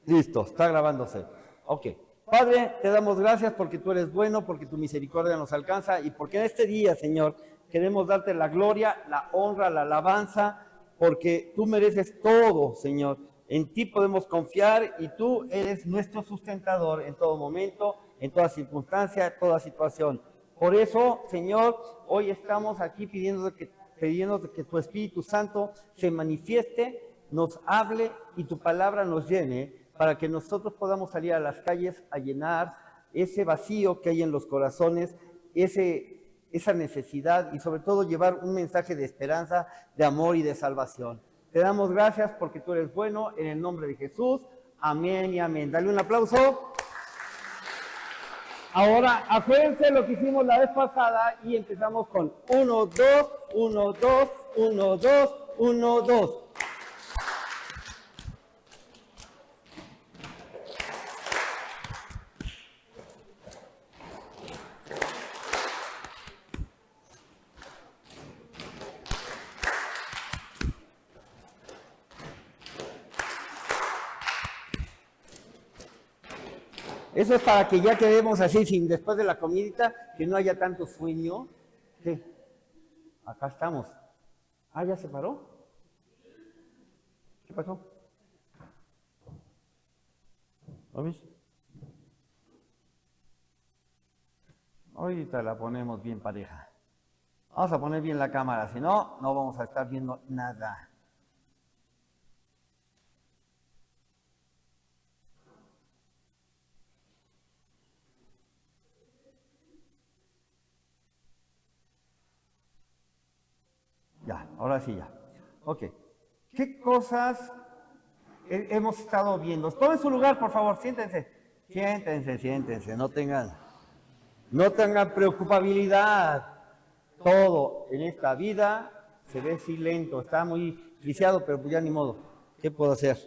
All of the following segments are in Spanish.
Listo, está grabándose. Ok. Padre, te damos gracias porque tú eres bueno, porque tu misericordia nos alcanza y porque en este día, Señor, queremos darte la gloria, la honra, la alabanza, porque tú mereces todo, Señor. En ti podemos confiar y tú eres nuestro sustentador en todo momento, en toda circunstancia, en toda situación. Por eso, Señor, hoy estamos aquí pidiéndote que tu Espíritu Santo se manifieste, nos hable y tu palabra nos llene para que nosotros podamos salir a las calles a llenar ese vacío que hay en los corazones, esa necesidad y sobre todo llevar un mensaje de esperanza, de amor y de salvación. Te damos gracias porque tú eres bueno, en el nombre de Jesús. Amén y amén. Dale un aplauso. Ahora, acuérdense lo que hicimos la vez pasada y empezamos con 1, 2, 1, 2, 1, 2, 1, 2. Eso es para que ya quedemos así, sin después de la comidita, que no haya tanto sueño. ¿Qué? Acá estamos. Ah, ¿ya se paró? ¿Qué pasó? ¿Lo ves? Ahorita la ponemos bien pareja. Vamos a poner bien la cámara, si no, no vamos a estar viendo nada. Ya, ahora sí ya. Ok. ¿Qué cosas hemos estado viendo? Tomen su lugar, por favor, siéntense. Siéntense, no tengan preocupabilidad. Todo en esta vida se ve así lento, está muy viciado, pero pues ya ni modo. ¿Qué puedo hacer?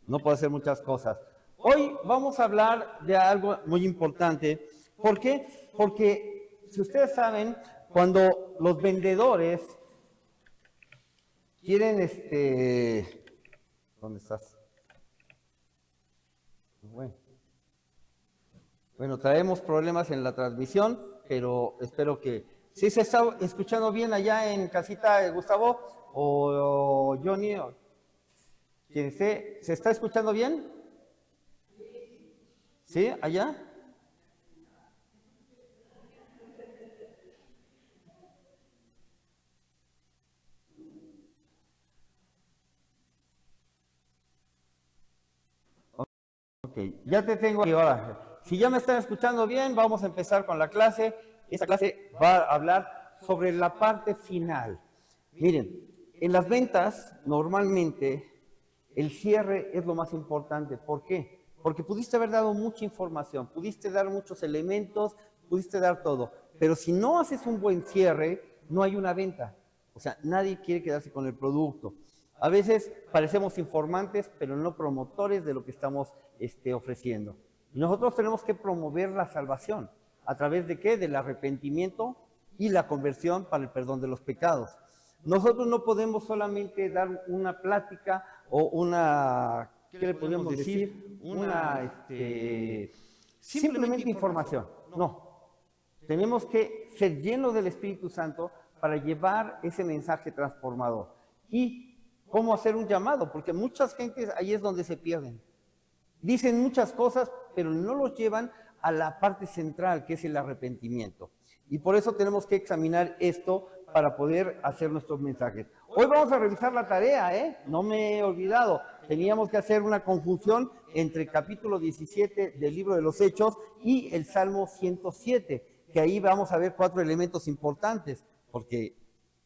No puedo hacer muchas cosas. Hoy vamos a hablar de algo muy importante. ¿Por qué? Porque, si ustedes saben, cuando los vendedores quieren, ¿dónde estás? Bueno, traemos problemas en la transmisión, pero espero que... ¿Sí se está escuchando bien allá en casita, Gustavo? ¿O Johnny? ¿Quién esté? ¿Se está escuchando bien? ¿Sí? ¿Allá? Ok, ya te tengo aquí ahora. Si ya me están escuchando bien, vamos a empezar con la clase. Esta clase va a hablar sobre la parte final. Miren, en las ventas, normalmente, el cierre es lo más importante. ¿Por qué? Porque pudiste haber dado mucha información, pudiste dar muchos elementos, pudiste dar todo. Pero si no haces un buen cierre, no hay una venta. O sea, nadie quiere quedarse con el producto. A veces parecemos informantes, pero no promotores de lo que estamos ofreciendo. Y nosotros tenemos que promover la salvación. ¿A través de qué? Del arrepentimiento y la conversión para el perdón de los pecados. Nosotros no podemos solamente dar una plática o una, ¿qué le podemos decir? Simplemente información. No. Tenemos que ser llenos del Espíritu Santo para llevar ese mensaje transformador. Y cómo hacer un llamado, porque muchas gentes ahí es donde se pierden. Dicen muchas cosas, pero no los llevan a la parte central, que es el arrepentimiento. Y por eso tenemos que examinar esto para poder hacer nuestros mensajes. Hoy vamos a revisar la tarea, no me he olvidado. Teníamos que hacer una conjunción entre el capítulo 17 del libro de los Hechos y el Salmo 107, que ahí vamos a ver 4 elementos importantes, porque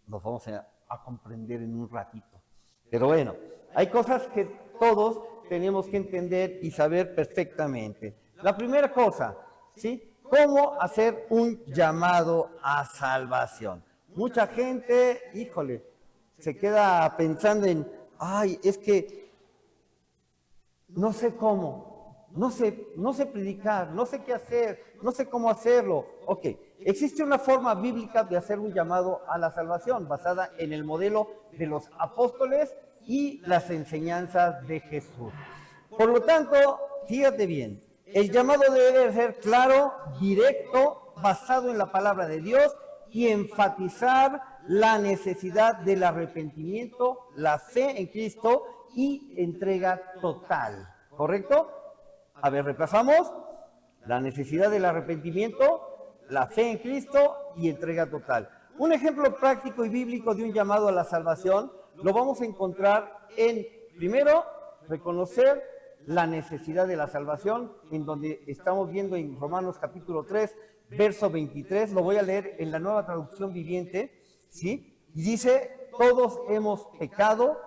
los vamos a comprender en un ratito. Pero bueno, hay cosas que todos tenemos que entender y saber perfectamente. La primera cosa, ¿sí? ¿Cómo hacer un llamado a salvación? Mucha gente, híjole, se queda pensando en, ay, es que no sé cómo, no sé predicar, no sé qué hacer, no sé cómo hacerlo. Ok, existe una forma bíblica de hacer un llamado a la salvación basada en el modelo de los apóstoles y las enseñanzas de Jesús. Por lo tanto, fíjate bien, el llamado debe ser claro, directo, basado en la palabra de Dios y enfatizar la necesidad del arrepentimiento, la fe en Cristo y entrega total. ¿Correcto? A ver, repasamos. La necesidad del arrepentimiento, la fe en Cristo y entrega total. Un ejemplo práctico y bíblico de un llamado a la salvación lo vamos a encontrar en, primero, reconocer la necesidad de la salvación, en donde estamos viendo en Romanos capítulo 3, verso 23, lo voy a leer en la Nueva Traducción Viviente, ¿sí? Y dice, todos hemos pecado,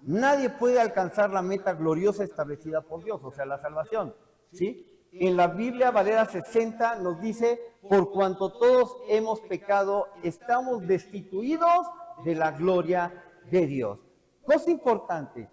nadie puede alcanzar la meta gloriosa establecida por Dios, o sea, la salvación, ¿sí? En la Biblia Valera 60 nos dice, por cuanto todos hemos pecado, estamos destituidos de la gloria de Dios. Cosa importante,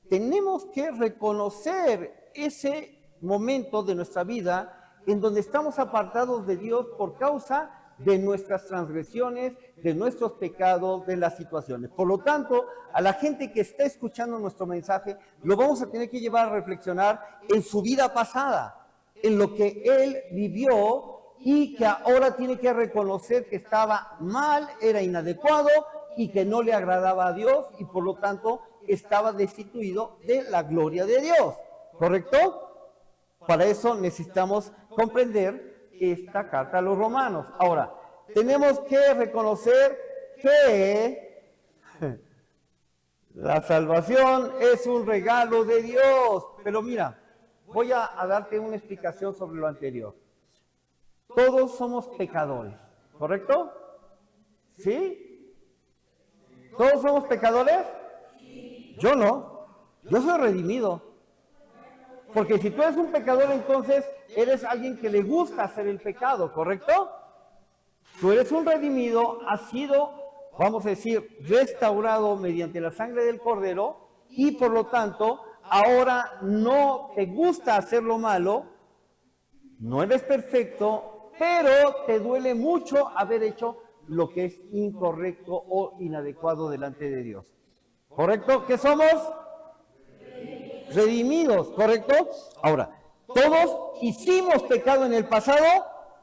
tenemos que reconocer ese momento de nuestra vida en donde estamos apartados de Dios por causa de nuestras transgresiones, de nuestros pecados, de las situaciones. Por lo tanto, a la gente que está escuchando nuestro mensaje, lo vamos a tener que llevar a reflexionar en su vida pasada, en lo que él vivió y que ahora tiene que reconocer que estaba mal, era inadecuado y que no le agradaba a Dios y por lo tanto estaba destituido de la gloria de Dios. ¿Correcto? Para eso necesitamos comprender esta carta a los romanos. Ahora, tenemos que reconocer que la salvación es un regalo de Dios. Pero mira, voy a darte una explicación sobre lo anterior. Todos somos pecadores, ¿correcto? ¿Sí? ¿Todos somos pecadores? Yo no. Yo soy redimido. Porque si tú eres un pecador, entonces eres alguien que le gusta hacer el pecado, ¿correcto? Tú eres un redimido, has sido, vamos a decir, restaurado mediante la sangre del Cordero y por lo tanto, ahora no te gusta hacer lo malo, no eres perfecto, pero te duele mucho haber hecho lo que es incorrecto o inadecuado delante de Dios. ¿Correcto? ¿Qué somos? Redimidos, ¿correcto? Ahora, ¿todos hicimos pecado en el pasado?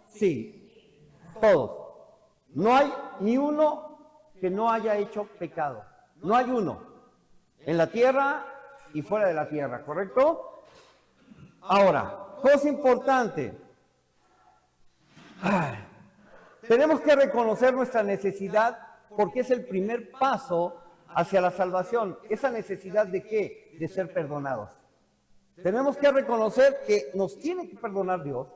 Sí, todos. No hay ni uno que no haya hecho pecado. No hay uno. En la tierra y fuera de la tierra, ¿correcto? Ahora, cosa importante. Tenemos que reconocer nuestra necesidad porque es el primer paso hacia la salvación. ¿Esa necesidad de qué? De ser perdonados. Tenemos que reconocer que nos tiene que perdonar Dios,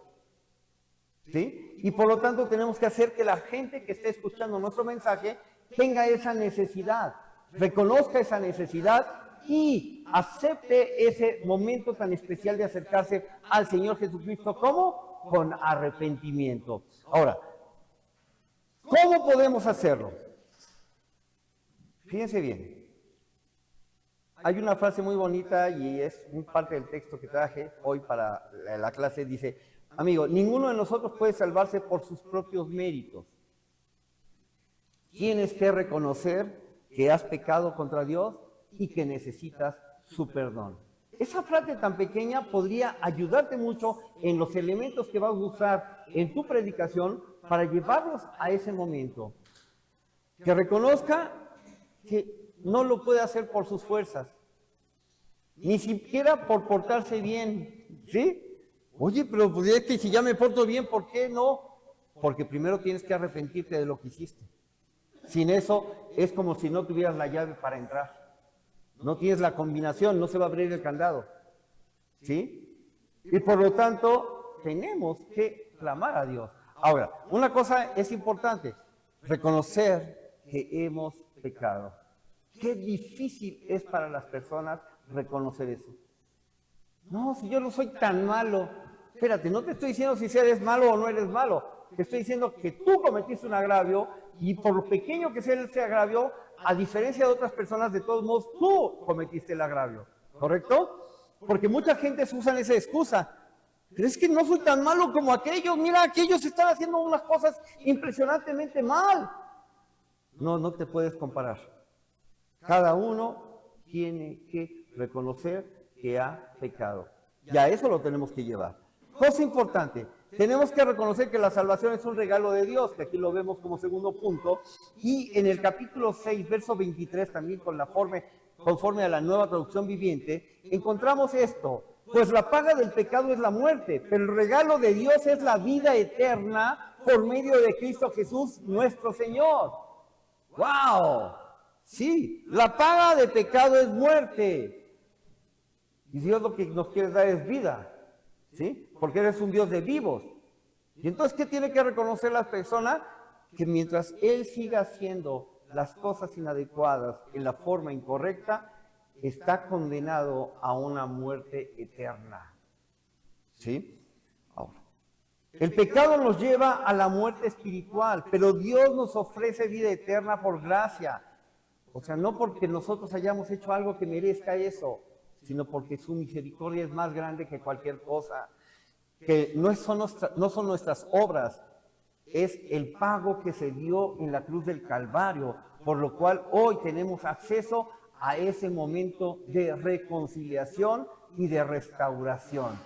¿sí? Y por lo tanto tenemos que hacer que la gente que esté escuchando nuestro mensaje tenga esa necesidad, reconozca esa necesidad y acepte ese momento tan especial de acercarse al Señor Jesucristo. ¿Cómo? Con arrepentimiento. Ahora, ¿cómo podemos hacerlo? Fíjense bien. Hay una frase muy bonita y es un parte del texto que traje hoy para la clase. Dice, amigo, ninguno de nosotros puede salvarse por sus propios méritos. Tienes que reconocer que has pecado contra Dios y que necesitas su perdón. Esa frase tan pequeña podría ayudarte mucho en los elementos que vas a usar en tu predicación para llevarlos a ese momento. Que reconozca que no lo puede hacer por sus fuerzas, ni siquiera por portarse bien, ¿sí? Oye, pero pues es que si ya me porto bien, ¿por qué no? Porque primero tienes que arrepentirte de lo que hiciste. Sin eso es como si no tuvieras la llave para entrar. No tienes la combinación, no se va a abrir el candado, ¿sí? Y por lo tanto, tenemos que clamar a Dios. Ahora, una cosa es importante, reconocer que hemos pecado. Qué difícil es para las personas reconocer eso. No, si yo no soy tan malo. Espérate, no te estoy diciendo si eres malo o no eres malo. Te estoy diciendo que tú cometiste un agravio y por lo pequeño que sea ese agravio, a diferencia de otras personas, de todos modos, tú cometiste el agravio. ¿Correcto? Porque mucha gente usa esa excusa. Pero es que no soy tan malo como aquellos. Mira, aquellos están haciendo unas cosas impresionantemente mal. No, no te puedes comparar. Cada uno tiene que reconocer que ha pecado. Y a eso lo tenemos que llevar. Cosa importante, tenemos que reconocer que la salvación es un regalo de Dios, que aquí lo vemos como segundo punto. Y en el capítulo 6, verso 23, también conforme a la Nueva Traducción Viviente, encontramos esto. Pues la paga del pecado es la muerte, pero el regalo de Dios es la vida eterna por medio de Cristo Jesús, nuestro Señor. ¡Wow! Sí, la paga de pecado es muerte. Y Dios lo que nos quiere dar es vida, ¿sí? Porque eres un Dios de vivos. Y entonces, ¿qué tiene que reconocer la persona? Que mientras Él siga haciendo las cosas inadecuadas en la forma incorrecta, está condenado a una muerte eterna. ¿Sí? Ahora, el pecado nos lleva a la muerte espiritual, pero Dios nos ofrece vida eterna por gracia. O sea, no porque nosotros hayamos hecho algo que merezca eso, sino porque su misericordia es más grande que cualquier cosa. Que no son nuestras obras, es el pago que se dio en la cruz del Calvario, por lo cual hoy tenemos acceso a ese momento de reconciliación y de restauración.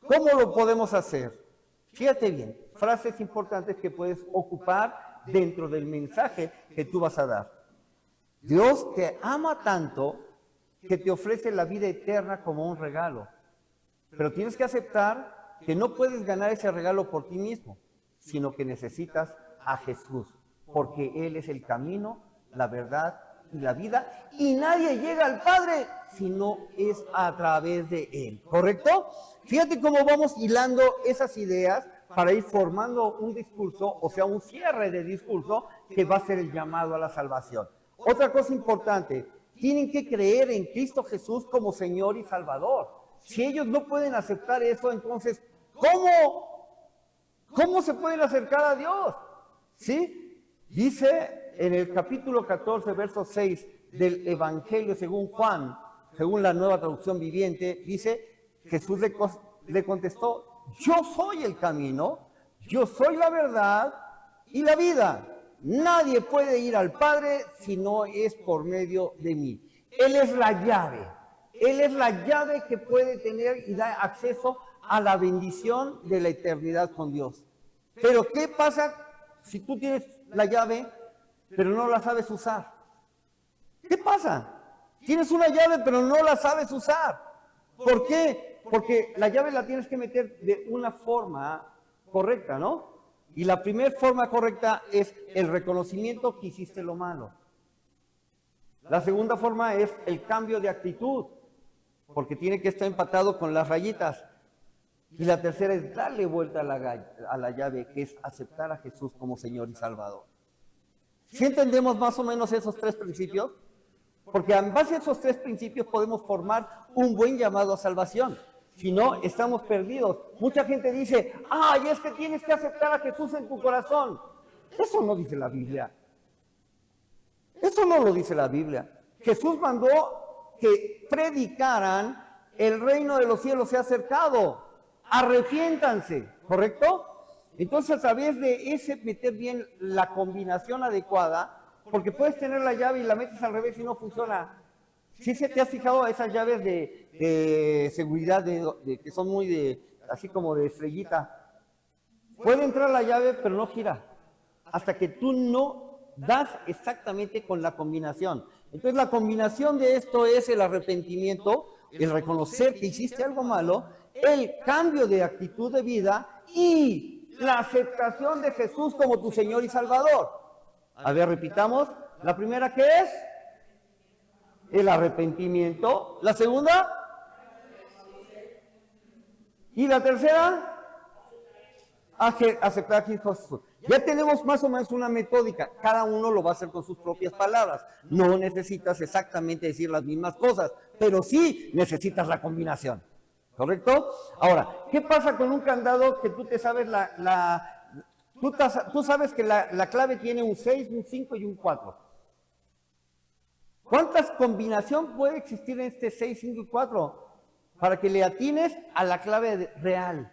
¿Cómo lo podemos hacer? Fíjate bien, frases importantes que puedes ocupar dentro del mensaje que tú vas a dar. Dios te ama tanto que te ofrece la vida eterna como un regalo, pero tienes que aceptar que no puedes ganar ese regalo por ti mismo, sino que necesitas a Jesús, porque Él es el camino, la verdad y la vida, y nadie llega al Padre si no es a través de Él, ¿correcto? Fíjate cómo vamos hilando esas ideas para ir formando un discurso, o sea, un cierre de discurso que va a ser el llamado a la salvación. Otra cosa importante, tienen que creer en Cristo Jesús como Señor y Salvador. Si ellos no pueden aceptar eso, entonces, ¿cómo se pueden acercar a Dios? ¿Sí? Dice en el capítulo 14, verso 6 del Evangelio según Juan, según la Nueva Traducción Viviente, dice, Jesús le contestó, yo soy el camino, yo soy la verdad y la vida. Nadie puede ir al Padre si no es por medio de mí. Él es la llave. Él es la llave que puede tener y da acceso a la bendición de la eternidad con Dios. Pero ¿qué pasa si tú tienes la llave, pero no la sabes usar? ¿Qué pasa? Tienes una llave, pero no la sabes usar. ¿Por qué? Porque la llave la tienes que meter de una forma correcta, ¿no? Y la primera forma correcta es el reconocimiento que hiciste lo malo. La segunda forma es el cambio de actitud, porque tiene que estar empatado con las rayitas. Y la tercera es darle vuelta a la llave, que es aceptar a Jesús como Señor y Salvador. ¿Sí entendemos más o menos esos tres principios? Porque en base a esos tres principios podemos formar un buen llamado a salvación. Si no, estamos perdidos. Mucha gente dice, ay, es que tienes que aceptar a Jesús en tu corazón. Eso no dice la Biblia. Eso no lo dice la Biblia. Jesús mandó que predicaran, el reino de los cielos se ha acercado. Arrepiéntanse, ¿correcto? Entonces, a través de ese meter bien la combinación adecuada, porque puedes tener la llave y la metes al revés y no funciona. ¿Sí se te has fijado a esas llaves de seguridad que son muy así como de estrellita? Puede entrar la llave, pero no gira. Hasta que tú no das exactamente con la combinación. Entonces la combinación de esto es el arrepentimiento, el reconocer que hiciste algo malo, el cambio de actitud de vida y la aceptación de Jesús como tu Señor y Salvador. A ver, repitamos. La primera, ¿qué es? El arrepentimiento. La segunda. Y la tercera, aceptar a Jesús. Ya tenemos más o menos una metódica. Cada uno lo va a hacer con sus propias palabras. No necesitas exactamente decir las mismas cosas, pero sí necesitas la combinación. ¿Correcto? Ahora, ¿qué pasa con un candado que tú te sabes tú sabes que la clave tiene un 6, un 5 y un 4? ¿Cuántas combinación puede existir en este 6, 5 y 4 para que le atines a la clave real?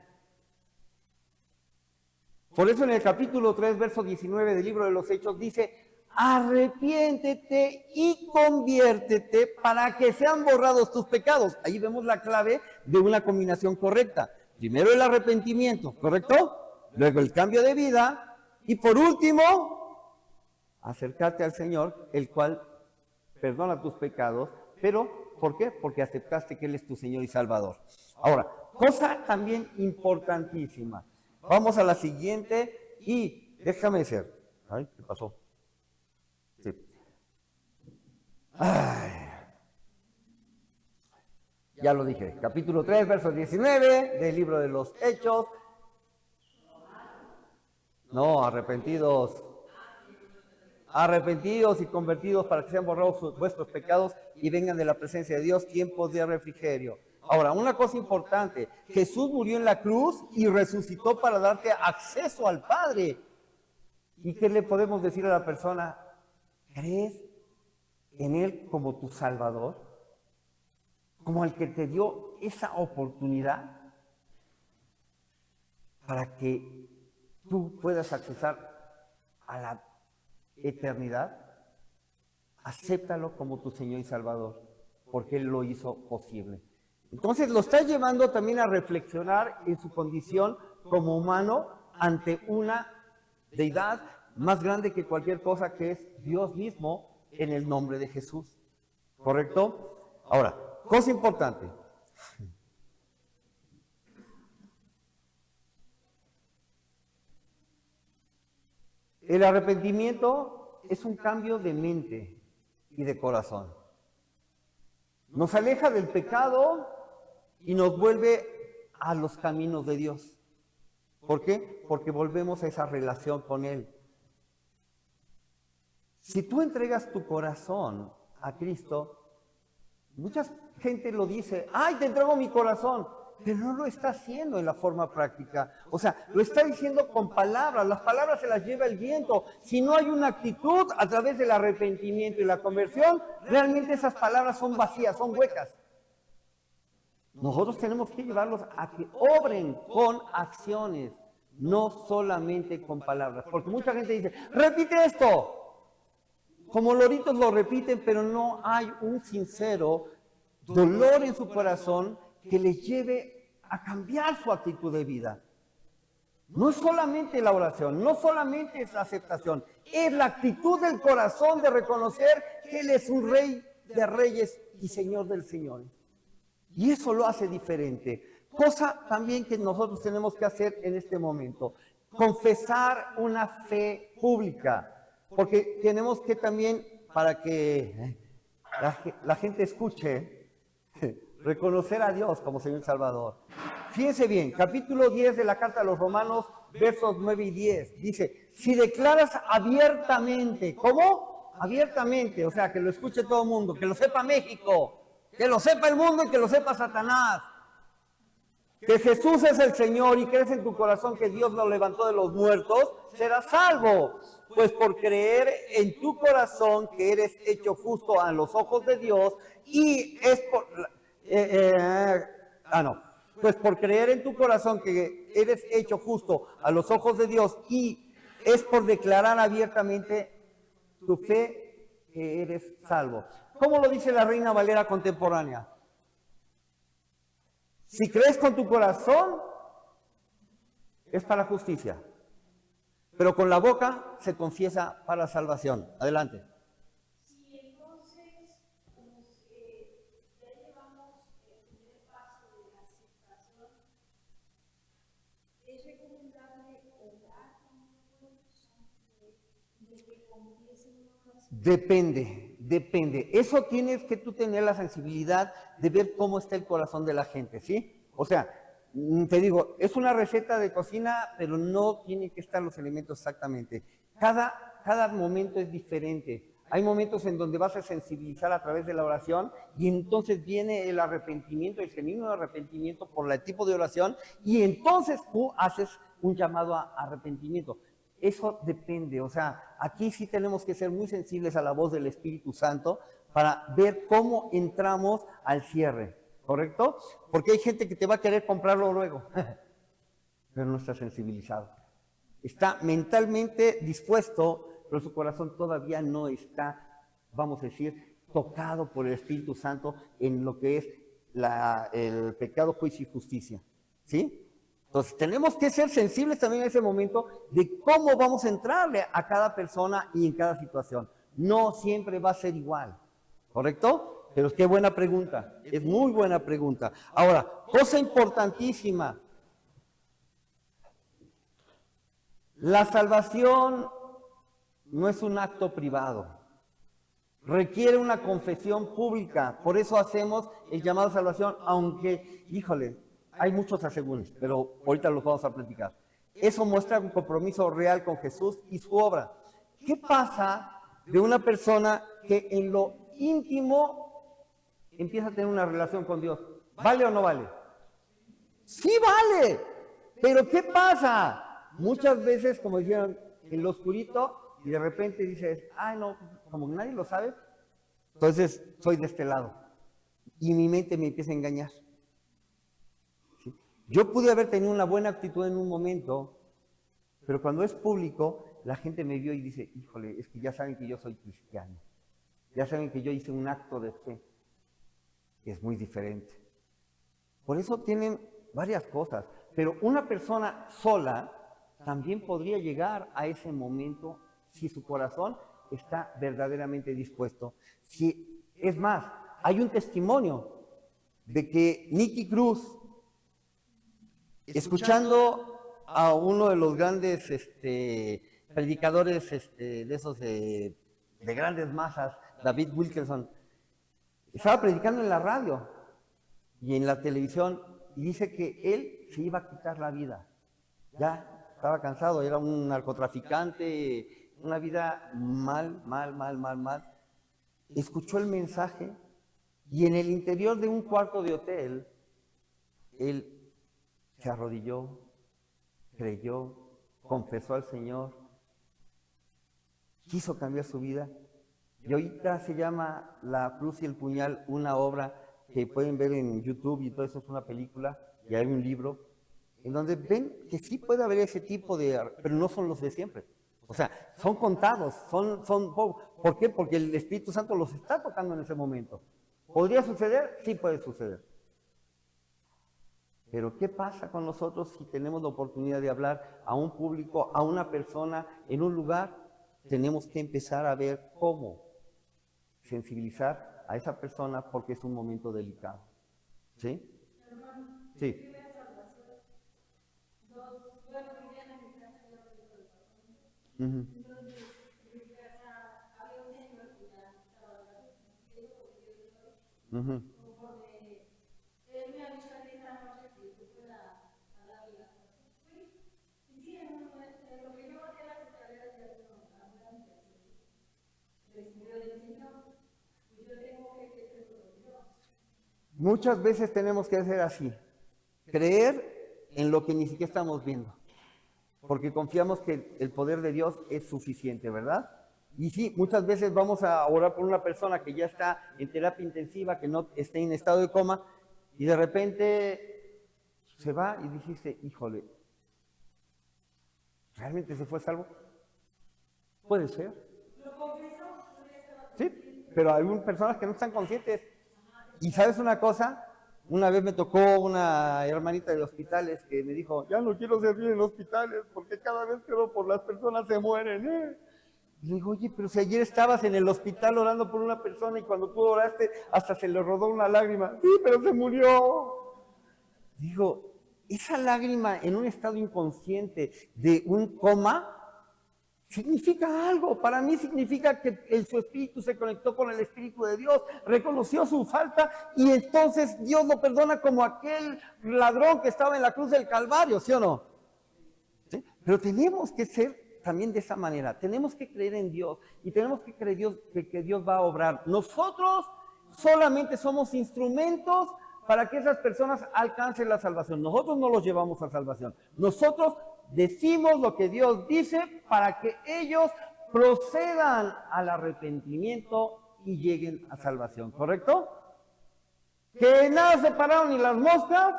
Por eso en el capítulo 3, verso 19 del libro de los Hechos dice, arrepiéntete y conviértete para que sean borrados tus pecados. Ahí vemos la clave de una combinación correcta. Primero el arrepentimiento, ¿correcto? Luego el cambio de vida y por último, acercarte al Señor, el cual perdona tus pecados, pero ¿por qué? Porque aceptaste que Él es tu Señor y Salvador. Ahora, cosa también importantísima. Vamos a la siguiente y déjame decir. Ay, ¿qué pasó? Sí. Ay. Ya lo dije, capítulo 3, verso 19 del libro de los Hechos. No, arrepentidos. Arrepentidos y convertidos para que sean borrados vuestros pecados y vengan de la presencia de Dios tiempos de refrigerio. Ahora, una cosa importante, Jesús murió en la cruz y resucitó para darte acceso al Padre. ¿Y qué le podemos decir a la persona? ¿Crees en Él como tu Salvador? Como el que te dio esa oportunidad para que tú puedas accesar a la eternidad. Acéptalo como tu Señor y Salvador, porque Él lo hizo posible. Entonces lo está llevando también a reflexionar en su condición como humano ante una deidad más grande que cualquier cosa, que es Dios mismo en el nombre de Jesús. ¿Correcto? Ahora, cosa importante. El arrepentimiento es un cambio de mente y de corazón. Nos aleja del pecado y nos vuelve a los caminos de Dios. ¿Por qué? Porque volvemos a esa relación con Él. Si tú entregas tu corazón a Cristo, mucha gente lo dice, ¡ay, te entrego mi corazón! Pero no lo está haciendo en la forma práctica. O sea, lo está diciendo con palabras. Las palabras se las lleva el viento. Si no hay una actitud a través del arrepentimiento y la conversión, realmente esas palabras son vacías, son huecas. Nosotros tenemos que llevarlos a que obren con acciones, no solamente con palabras. Porque mucha gente dice, repite esto. Como loritos lo repiten, pero no hay un sincero dolor en su corazón que les lleve a cambiar su actitud de vida. No es solamente la oración, no solamente es la aceptación, es la actitud del corazón de reconocer que Él es un Rey de reyes y Señor del Señor. Y eso lo hace diferente. Cosa también que nosotros tenemos que hacer en este momento, confesar una fe pública. Porque tenemos que también, para que la gente escuche, reconocer a Dios como Señor y Salvador. Fíjense bien, capítulo 10 de la Carta a los Romanos, versos 9 y 10, dice, si declaras abiertamente, ¿cómo? Abiertamente, o sea, que lo escuche todo el mundo, que lo sepa México, que lo sepa el mundo y que lo sepa Satanás, que Jesús es el Señor y crees en tu corazón que Dios lo levantó de los muertos, serás salvo. Pues por creer en tu corazón que eres hecho justo a los ojos de Dios y es por... Pues por creer en tu corazón que eres hecho justo a los ojos de Dios y es por declarar abiertamente tu fe que eres salvo. ¿Cómo lo dice la Reina Valera contemporánea? Si crees con tu corazón, es para justicia. Pero con la boca se confiesa para salvación. Adelante. Sí, entonces, ya llevamos el primer paso de la aceptación, es recomendable orar con el corazón de que confiesen una oración. Depende. Eso tienes que tú tener la sensibilidad de ver cómo está el corazón de la gente, ¿sí? O sea, te digo, es una receta de cocina, pero no tienen que estar los elementos exactamente. Cada momento es diferente. Hay momentos en donde vas a sensibilizar a través de la oración y entonces viene el arrepentimiento, el genuino arrepentimiento por el tipo de oración y entonces tú haces un llamado a arrepentimiento. Eso depende, o sea, aquí sí tenemos que ser muy sensibles a la voz del Espíritu Santo para ver cómo entramos al cierre. ¿Correcto? Porque hay gente que te va a querer comprarlo luego, pero no está sensibilizado. Está mentalmente dispuesto, pero su corazón todavía no está, vamos a decir, tocado por el Espíritu Santo en lo que es el pecado, juicio y justicia. ¿Sí? Entonces tenemos que ser sensibles también en ese momento de cómo vamos a entrarle a cada persona y en cada situación. No siempre va a ser igual, ¿correcto? Pero qué buena pregunta, es muy buena pregunta. Ahora, cosa importantísima, la salvación no es un acto privado, requiere una confesión pública, por eso hacemos el llamado a salvación, aunque, híjole, hay muchos asegúnes, pero ahorita los vamos a platicar. Eso muestra un compromiso real con Jesús y su obra. ¿Qué pasa de una persona que en lo íntimo empieza a tener una relación con Dios? ¿Vale o no vale? Sí vale, pero ¿qué pasa? Muchas veces, como dijeron, en lo oscurito, y de repente dices, ay no, como nadie lo sabe, entonces soy de este lado. Y mi mente me empieza a engañar. ¿Sí? Yo pude haber tenido una buena actitud en un momento, pero cuando es público, la gente me vio y dice, híjole, es que ya saben que yo soy cristiano. Ya saben que yo hice un acto de fe. Es muy diferente. Por eso tienen varias cosas. Pero una persona sola también podría llegar a ese momento si su corazón está verdaderamente dispuesto. Si, es más, hay un testimonio de que Nicky Cruz, escuchando a uno de los grandes predicadores de esos de grandes masas, David Wilkerson, estaba predicando en la radio y en la televisión y dice que él se iba a quitar la vida. Ya estaba cansado, era un narcotraficante, una vida mal. Escuchó el mensaje y en el interior de un cuarto de hotel, él se arrodilló, creyó, confesó al Señor, quiso cambiar su vida. Y ahorita se llama La Cruz y el Puñal, una obra que pueden ver en YouTube y todo eso, es una película y hay un libro, en donde ven que sí puede haber ese tipo de, pero no son los de siempre. O sea, son contados, ¿por qué? Porque el Espíritu Santo los está tocando en ese momento. ¿Podría suceder? Sí puede suceder. Pero ¿qué pasa con nosotros si tenemos la oportunidad de hablar a un público, a una persona, en un lugar? Tenemos que empezar a ver cómo sensibilizar a esa persona porque es un momento delicado. ¿Sí? Sí. Uh-huh. Uh-huh. Muchas veces tenemos que hacer así, creer en lo que ni siquiera estamos viendo, porque confiamos que el poder de Dios es suficiente, ¿verdad? Y sí, muchas veces vamos a orar por una persona que ya está en terapia intensiva, que no esté en estado de coma, y de repente se va y dijiste, híjole, ¿realmente se fue salvo? Puede ser. Sí, pero hay personas que no están conscientes. Y ¿sabes una cosa? Una vez me tocó una hermanita de hospitales que me dijo, ya no quiero servir en hospitales porque cada vez que oro por las personas se mueren. Y le digo, oye, pero si ayer estabas en el hospital orando por una persona y cuando tú oraste hasta se le rodó una lágrima. Sí, pero se murió. Digo, esa lágrima en un estado inconsciente de un coma significa algo. Para mí significa que su espíritu se conectó con el Espíritu de Dios, reconoció su falta y entonces Dios lo perdona como aquel ladrón que estaba en la cruz del Calvario, ¿sí o no? ¿Sí? Pero tenemos que ser también de esa manera, tenemos que creer en Dios y tenemos que creer que Dios va a obrar. Nosotros solamente somos instrumentos para que esas personas alcancen la salvación. Nosotros no los llevamos a salvación. Nosotros decimos lo que Dios dice para que ellos procedan al arrepentimiento y lleguen a salvación, ¿correcto? Que nada separaron ni las moscas,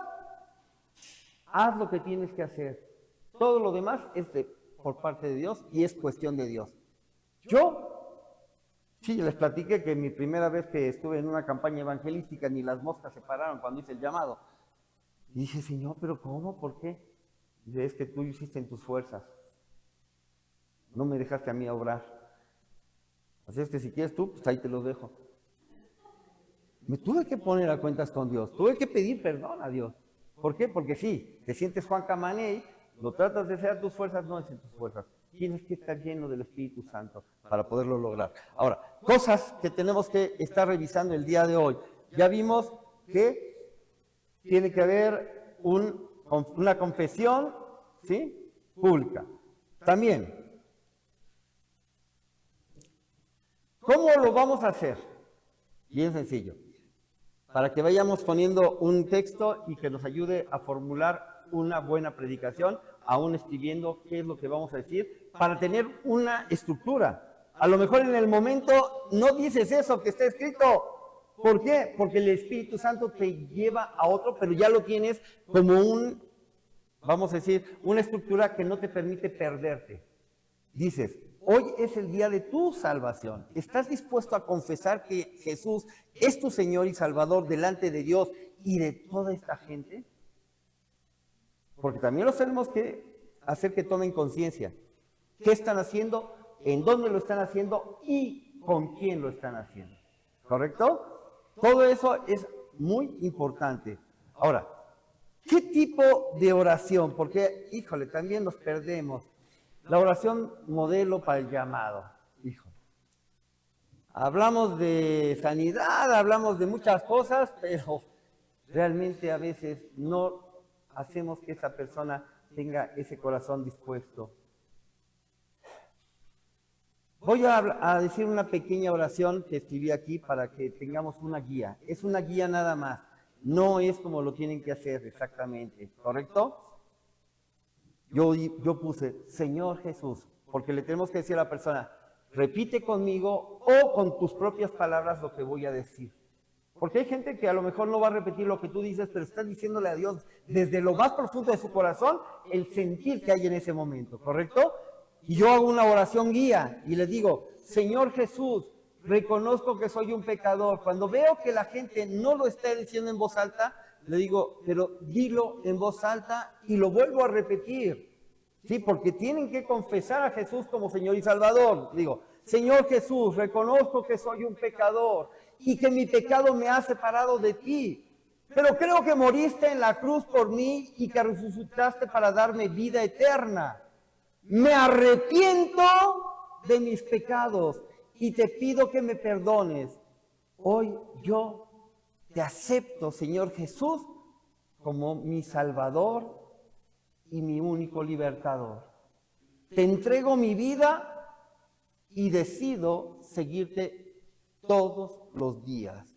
haz lo que tienes que hacer. Todo lo demás es por parte de Dios y es cuestión de Dios. Sí, les platiqué que mi primera vez que estuve en una campaña evangelística, ni las moscas se pararon cuando hice el llamado. Y dije, Señor, ¿pero cómo? ¿Por qué? Dice, es que tú lo hiciste en tus fuerzas. No me dejaste a mí obrar. Así es que si quieres tú, pues ahí te lo dejo. Me tuve que poner a cuentas con Dios. Tuve que pedir perdón a Dios. ¿Por qué? Porque sí, te sientes Juan Camaney, lo tratas de hacer a tus fuerzas, no es en tus fuerzas. Tienes que estar lleno del Espíritu Santo para poderlo lograr. Ahora, cosas que tenemos que estar revisando el día de hoy. Ya vimos que tiene que haber una confesión, ¿sí? Pública. También, ¿cómo lo vamos a hacer? Bien sencillo. Para que vayamos poniendo un texto y que nos ayude a formular una buena predicación, aún escribiendo qué es lo que vamos a decir, para tener una estructura. A lo mejor en el momento no dices eso que está escrito. ¿Por qué? Porque el Espíritu Santo te lleva a otro, pero ya lo tienes como vamos a decir, una estructura que no te permite perderte. Dices, hoy es el día de tu salvación. ¿Estás dispuesto a confesar que Jesús es tu Señor y Salvador delante de Dios y de toda esta gente? Porque también los tenemos que hacer que tomen conciencia. ¿Qué están haciendo? ¿En dónde lo están haciendo? ¿Y con quién lo están haciendo? ¿Correcto? Todo eso es muy importante. Ahora, ¿qué tipo de oración? Porque, híjole, también nos perdemos. La oración modelo para el llamado. Híjole. Hablamos de sanidad, hablamos de muchas cosas, pero realmente a veces no hacemos que esa persona tenga ese corazón dispuesto. Voy a decir una pequeña oración que escribí aquí para que tengamos una guía. Es una guía nada más. No es como lo tienen que hacer exactamente, ¿correcto? Yo puse, Señor Jesús, porque le tenemos que decir a la persona, repite conmigo o con tus propias palabras lo que voy a decir. Porque hay gente que a lo mejor no va a repetir lo que tú dices, pero estás diciéndole a Dios desde lo más profundo de su corazón el sentir que hay en ese momento, ¿correcto? Y yo hago una oración guía y le digo, Señor Jesús, reconozco que soy un pecador. Cuando veo que la gente no lo está diciendo en voz alta, le digo, pero dilo en voz alta y lo vuelvo a repetir. Sí, porque tienen que confesar a Jesús como Señor y Salvador. Digo, Señor Jesús, reconozco que soy un pecador y que mi pecado me ha separado de ti. Pero creo que moriste en la cruz por mí y que resucitaste para darme vida eterna. Me arrepiento de mis pecados y te pido que me perdones. Hoy yo te acepto, Señor Jesús, como mi Salvador y mi único libertador. Te entrego mi vida y decido seguirte todos los días.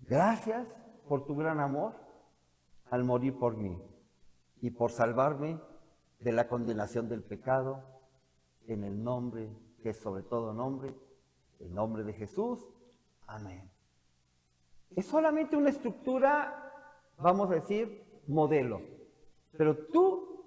Gracias por tu gran amor al morir por mí y por salvarme de la condenación del pecado en el nombre que es sobre todo nombre, el nombre de Jesús. Amén. Es solamente una estructura, vamos a decir, modelo. Pero tú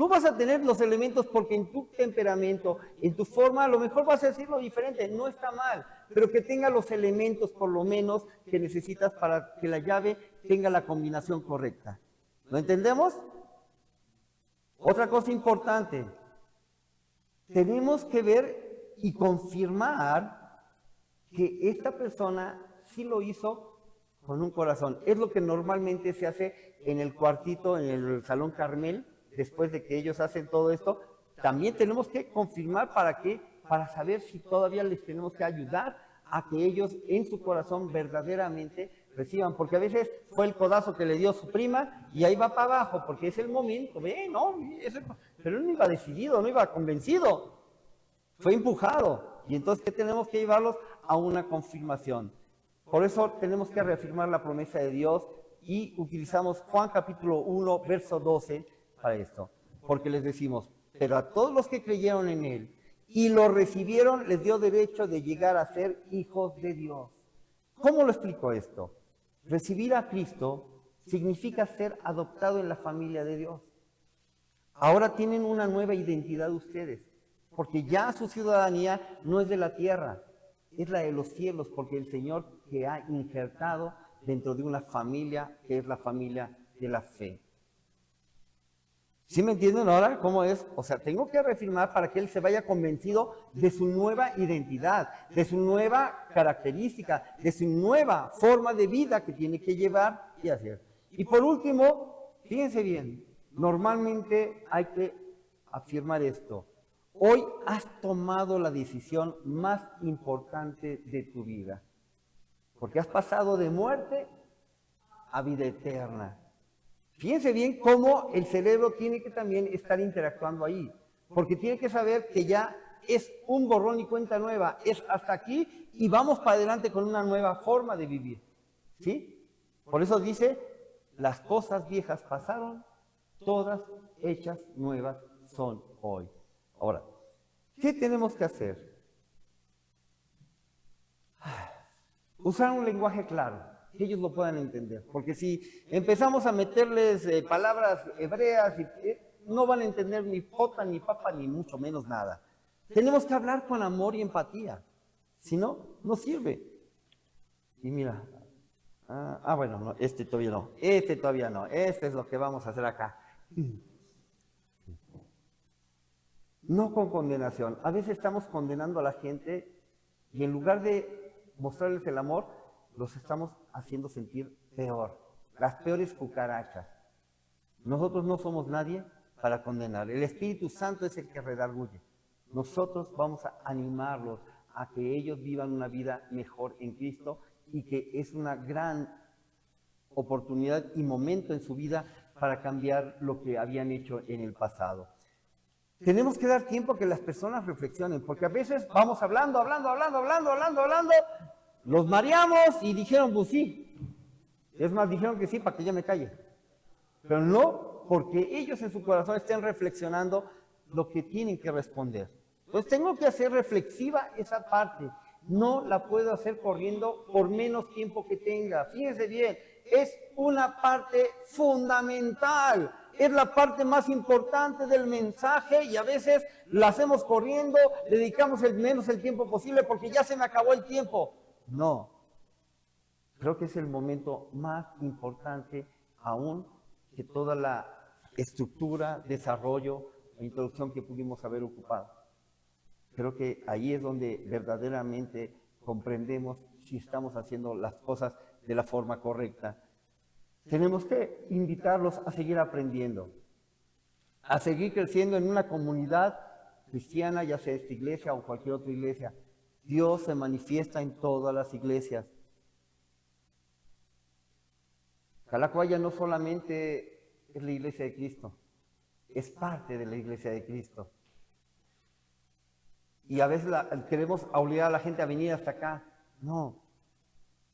vas a tener los elementos porque en tu temperamento, en tu forma, a lo mejor vas a decirlo diferente, no está mal, pero que tenga los elementos por lo menos que necesitas para que la llave tenga la combinación correcta. ¿Lo entendemos? Otra cosa importante, tenemos que ver y confirmar que esta persona sí lo hizo con un corazón. Es lo que normalmente se hace en el cuartito, en el Salón Carmel, después de que ellos hacen todo esto. También tenemos que confirmar para saber si todavía les tenemos que ayudar a que ellos en su corazón verdaderamente reciban, porque a veces fue el codazo que le dio su prima y ahí va para abajo, porque es el momento, pero él no iba decidido, no iba convencido, fue empujado, y entonces ¿qué tenemos que llevarlos? A una confirmación. Por eso tenemos que reafirmar la promesa de Dios y utilizamos Juan capítulo 1, verso 12 para esto, porque les decimos, pero a todos los que creyeron en Él y lo recibieron, les dio derecho de llegar a ser hijos de Dios. ¿Cómo lo explico esto? Recibir a Cristo significa ser adoptado en la familia de Dios. Ahora tienen una nueva identidad ustedes. porque ya su ciudadanía no es de la tierra, es la de los cielos, porque el Señor que ha injertado dentro de una familia que es la familia de la fe. ¿Sí me entienden ahora cómo es? O sea, tengo que reafirmar para que él se vaya convencido de su nueva identidad, de su nueva característica, de su nueva forma de vida que tiene que llevar y hacer. Y por último, fíjense bien, normalmente hay que afirmar esto. Hoy has tomado la decisión más importante de tu vida, porque has pasado de muerte a vida eterna. Fíjense bien cómo el cerebro tiene que también estar interactuando ahí, porque tiene que saber que ya es un borrón y cuenta nueva, es hasta aquí y vamos para adelante con una nueva forma de vivir, ¿sí? Por eso dice, las cosas viejas pasaron, todas hechas nuevas son hoy. Ahora, ¿qué tenemos que hacer? Usar un lenguaje claro, que ellos lo puedan entender, porque si empezamos a meterles palabras hebreas, no van a entender ni pota, ni papa, ni mucho menos nada. Tenemos que hablar con amor y empatía, si no, no sirve. Y mira, bueno, no, este todavía no, este es lo que vamos a hacer acá. No con condenación, a veces estamos condenando a la gente y en lugar de mostrarles el amor, los estamos haciendo sentir peor, las peores cucarachas. Nosotros no somos nadie para condenar. El Espíritu Santo es el que redarguye. Nosotros vamos a animarlos a que ellos vivan una vida mejor en Cristo y que es una gran oportunidad y momento en su vida para cambiar lo que habían hecho en el pasado. Tenemos que dar tiempo a que las personas reflexionen, porque a veces vamos hablando, los mareamos y dijeron, pues sí. Es más, dijeron que sí para que yo me calle. Pero no porque ellos en su corazón estén reflexionando lo que tienen que responder. Entonces tengo que hacer reflexiva esa parte. No la puedo hacer corriendo por menos tiempo que tenga. Fíjense bien, es una parte fundamental. Es la parte más importante del mensaje y a veces la hacemos corriendo, dedicamos menos el tiempo posible porque ya se me acabó el tiempo. No, creo que es el momento más importante aún que toda la estructura, desarrollo e introducción que pudimos haber ocupado. Creo que ahí es donde verdaderamente comprendemos si estamos haciendo las cosas de la forma correcta. Tenemos que invitarlos a seguir aprendiendo, a seguir creciendo en una comunidad cristiana, ya sea esta iglesia o cualquier otra iglesia. Dios se manifiesta en todas las iglesias. Calacoaya no solamente es la iglesia de Cristo, es parte de la iglesia de Cristo. Y a veces queremos obligar a la gente a venir hasta acá. No.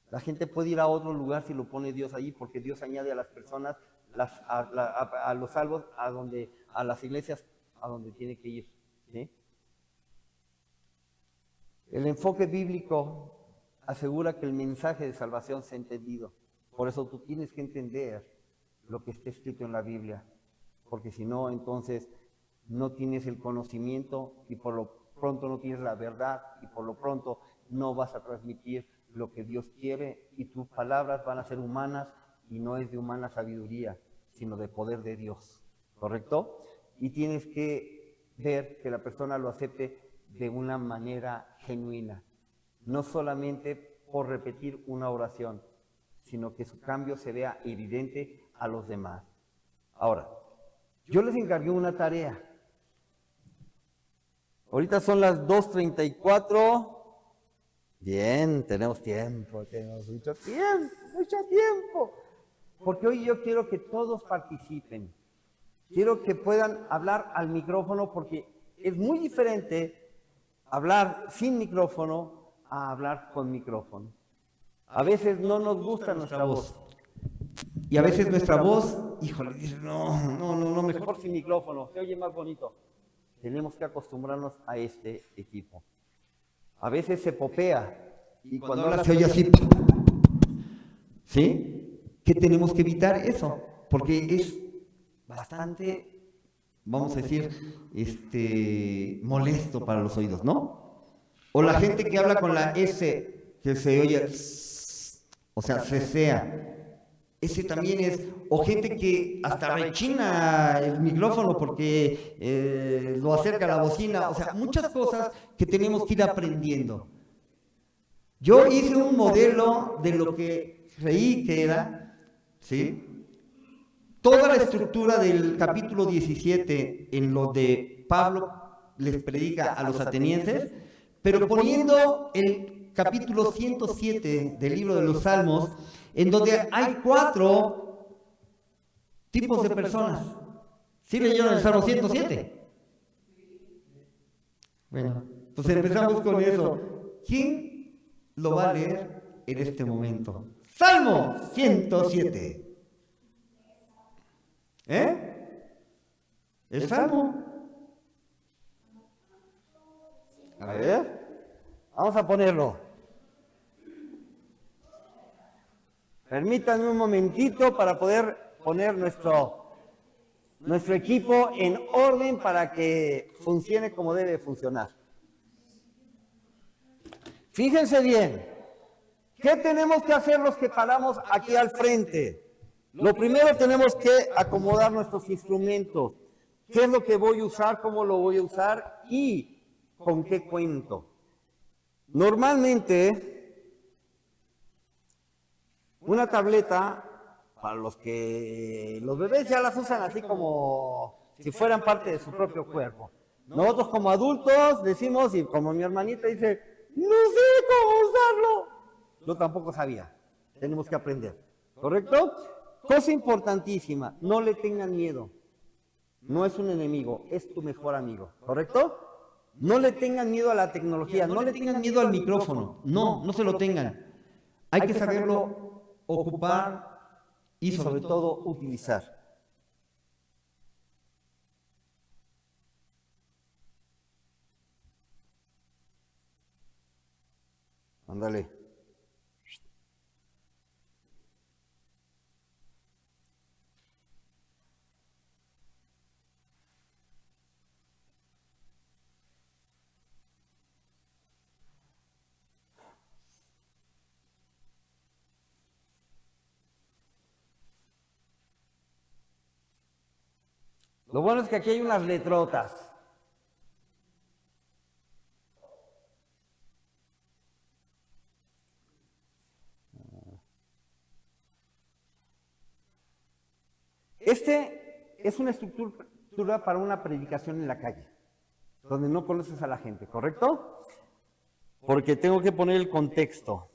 La gente puede ir a otro lugar si lo pone Dios allí, porque Dios añade a las personas, a los salvos, a las iglesias, a donde tiene que ir. ¿Sí? El enfoque bíblico asegura que el mensaje de salvación sea entendido. Por eso tú tienes que entender lo que está escrito en la Biblia, porque si no, entonces no tienes el conocimiento y por lo pronto no tienes la verdad y por lo pronto no vas a transmitir lo que Dios quiere y tus palabras van a ser humanas y no es de humana sabiduría, sino de poder de Dios, ¿correcto? Y tienes que ver que la persona lo acepte de una manera genuina, no solamente por repetir una oración, sino que su cambio se vea evidente a los demás. Ahora, yo les encargué una tarea. Ahorita son las 2:34. Bien, tenemos mucho tiempo. Porque hoy yo quiero que todos participen. Quiero que puedan hablar al micrófono porque es muy diferente hablar sin micrófono a hablar con micrófono. A veces no nos gusta nuestra voz. Y a veces nuestra voz, híjole, dice, no, Mejor sin micrófono, se oye más bonito. Tenemos que acostumbrarnos a este equipo. A veces se popea y cuando habla se oye así. ¿Sí? ¿Qué tenemos que evitar eso? Porque es bastante vamos a decir, molesto para los oídos, ¿no? O la gente que habla con la S, que se oye, o sea, cesea. Ese también es, o gente que hasta rechina el micrófono porque lo acerca a la bocina, o sea, muchas cosas que tenemos que ir aprendiendo. Yo hice un modelo de lo que creí que era, ¿sí? Toda la estructura del capítulo 17 en lo de Pablo les predica a los atenienses, pero poniendo el capítulo 107 del libro de los Salmos, en donde hay 4 tipos de personas. ¿Sí leyeron el Salmo 107? Bueno, pues empezamos con eso. ¿Quién lo va a leer en este momento? Salmo 107. ¿El Salmo? A ver, vamos a ponerlo. Permítanme un momentito para poder poner nuestro equipo en orden para que funcione como debe funcionar. Fíjense bien, ¿qué tenemos que hacer los que paramos aquí al frente? Lo primero tenemos que acomodar nuestros instrumentos. ¿Qué es lo que voy a usar? ¿Cómo lo voy a usar? ¿Y con qué cuento? Normalmente, una tableta, para los bebés ya las usan así como si fueran parte de su propio cuerpo. Nosotros como adultos decimos, y como mi hermanita dice, no sé cómo usarlo. Yo tampoco sabía, tenemos que aprender, ¿correcto? Cosa importantísima, no le tengan miedo. No es un enemigo, es tu mejor amigo, ¿correcto? No le tengan miedo a la tecnología, No le tengan miedo al micrófono, no se lo tengan. Hay que saberlo ocupar y sobre todo utilizar. Ándale. Lo bueno es que aquí hay unas letrotas. Es una estructura para una predicación en la calle, donde no conoces a la gente, ¿correcto? Porque tengo que poner el contexto.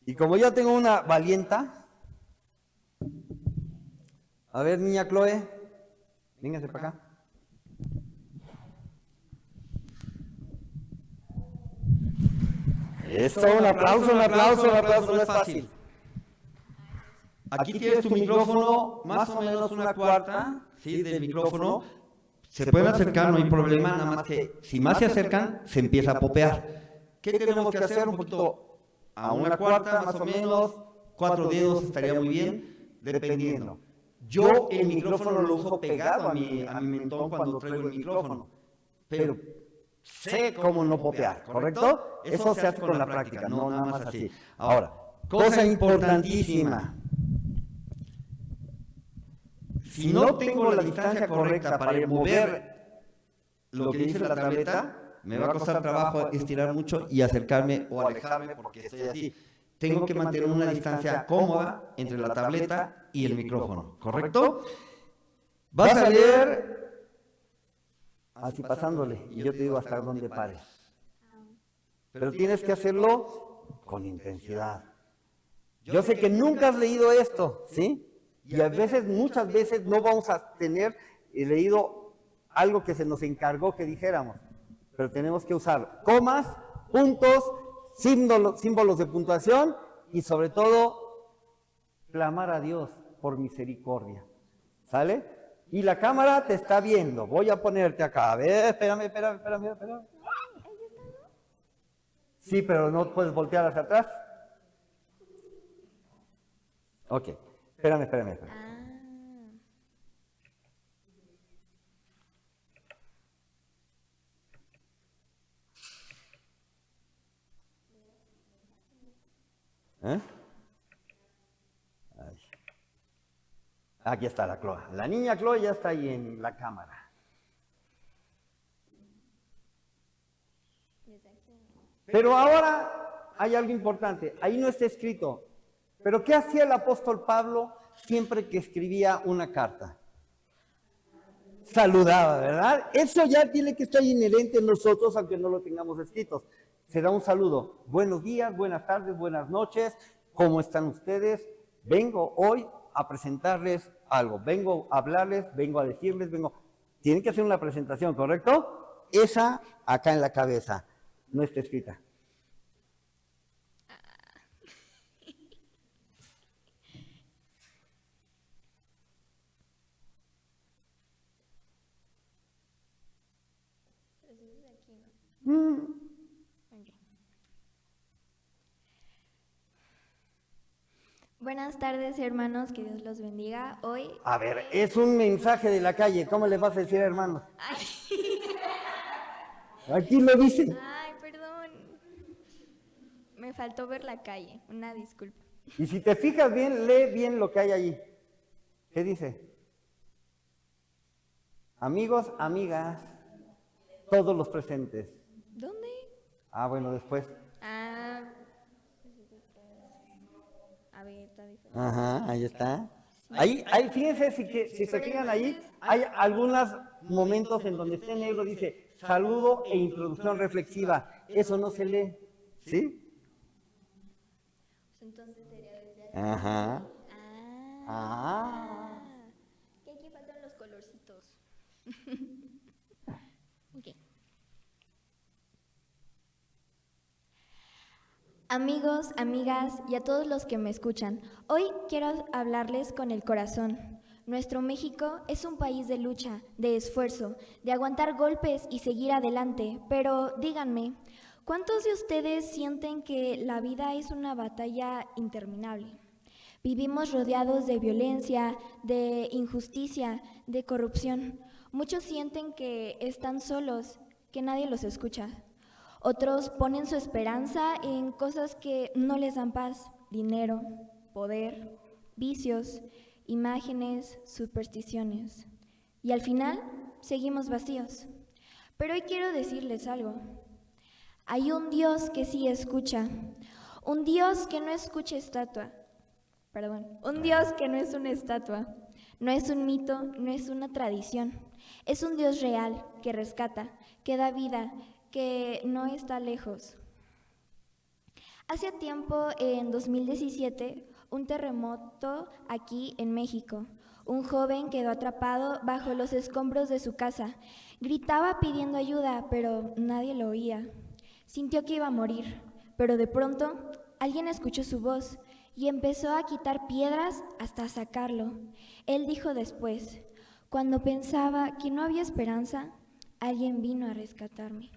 Y como ya tengo una valienta, a ver, niña Chloe, véngase para acá. Esto, un aplauso, no es fácil. Aquí tienes tu micrófono, más o menos una cuarta, ¿sí? Del micrófono. Se pueden acercar, no hay problema, nada más que si más se acercan, se empieza a popear. ¿Qué tenemos que hacer? Un poquito a una cuarta, más o menos, 4 dedos estaría muy bien, dependiendo. Yo el micrófono lo uso pegado a mi mentón cuando traigo el micrófono, pero sé cómo no popear, ¿correcto? Eso se hace con la práctica, no nada más así. Ahora, cosa importantísima. Si no tengo la distancia correcta para mover lo que dice la tableta, me va a costar trabajo estirar mucho y acercarme o alejarme porque estoy así. Tengo que mantener una distancia cómoda entre la tableta y el micrófono, ¿correcto? Vas a leer así pasándole y yo te digo hasta dónde pares. Pero tienes que hacerlo con intensidad. Yo sé que nunca has leído esto, ¿sí? Y a veces, muchas veces no vamos a tener leído algo que se nos encargó que dijéramos. Pero tenemos que usar comas, puntos, símbolos de puntuación y sobre todo clamar a Dios por misericordia. ¿Sale? Y la cámara te está viendo. Voy a ponerte acá. A ver, espérame. Sí, pero no puedes voltear hacia atrás. Ok, espérame. Ah, ¿Eh? Ay. Aquí está la Chloe. La niña Chloe ya está ahí en la cámara. desde aquí. Pero ahora hay algo importante. Ahí no está escrito. Pero ¿qué hacía el apóstol Pablo siempre que escribía una carta? Saludaba, ¿verdad? Eso ya tiene que estar inherente en nosotros, aunque no lo tengamos escritos. Se da un saludo. Buenos días, buenas tardes, buenas noches. ¿Cómo están ustedes? Vengo hoy a presentarles algo. Vengo a hablarles, vengo a decirles, Tienen que hacer una presentación, ¿correcto? Esa acá en la cabeza. No está escrita. Pero sí desde aquí, ¿no? Ok. Buenas tardes, hermanos, que Dios los bendiga. Hoy... A ver, es un mensaje de la calle. ¿Cómo le vas a decir, hermanos? Ay, Aquí lo dice. ay, perdón. Me faltó ver la calle, una disculpa. Y si te fijas bien, lee bien lo que hay allí. ¿Qué dice? Amigos, amigas, todos los presentes. ¿Dónde? Ah, bueno, después. Ah, a ver, está diferente. Ajá, ahí está. Ahí, fíjense, si se fijan ahí, hay algunos momentos en donde está en negro, dice saludo e introducción reflexiva. Eso no se lee, ¿sí? Pues entonces sería desde aquí. Ajá. Ah. Que aquí faltan los colorcitos. Ok. Amigos, amigas y a todos los que me escuchan, hoy quiero hablarles con el corazón. Nuestro México es un país de lucha, de esfuerzo, de aguantar golpes y seguir adelante, pero díganme, ¿cuántos de ustedes sienten que la vida es una batalla interminable? Vivimos rodeados de violencia, de injusticia, de corrupción. Muchos sienten que están solos, que nadie los escucha. Otros ponen su esperanza en cosas que no les dan paz: dinero, poder, vicios, imágenes, supersticiones. Y al final seguimos vacíos. Pero hoy quiero decirles algo. Hay un Dios que sí escucha, un Dios que no escucha un Dios que no es una estatua, no es un mito, no es una tradición. Es un Dios real que rescata, que da vida, que no está lejos. Hace tiempo, en 2017, un terremoto aquí en México. Un joven quedó atrapado bajo los escombros de su casa. Gritaba pidiendo ayuda, pero nadie lo oía. Sintió que iba a morir, pero de pronto alguien escuchó su voz y empezó a quitar piedras hasta sacarlo. Él dijo después: cuando pensaba que no había esperanza, alguien vino a rescatarme.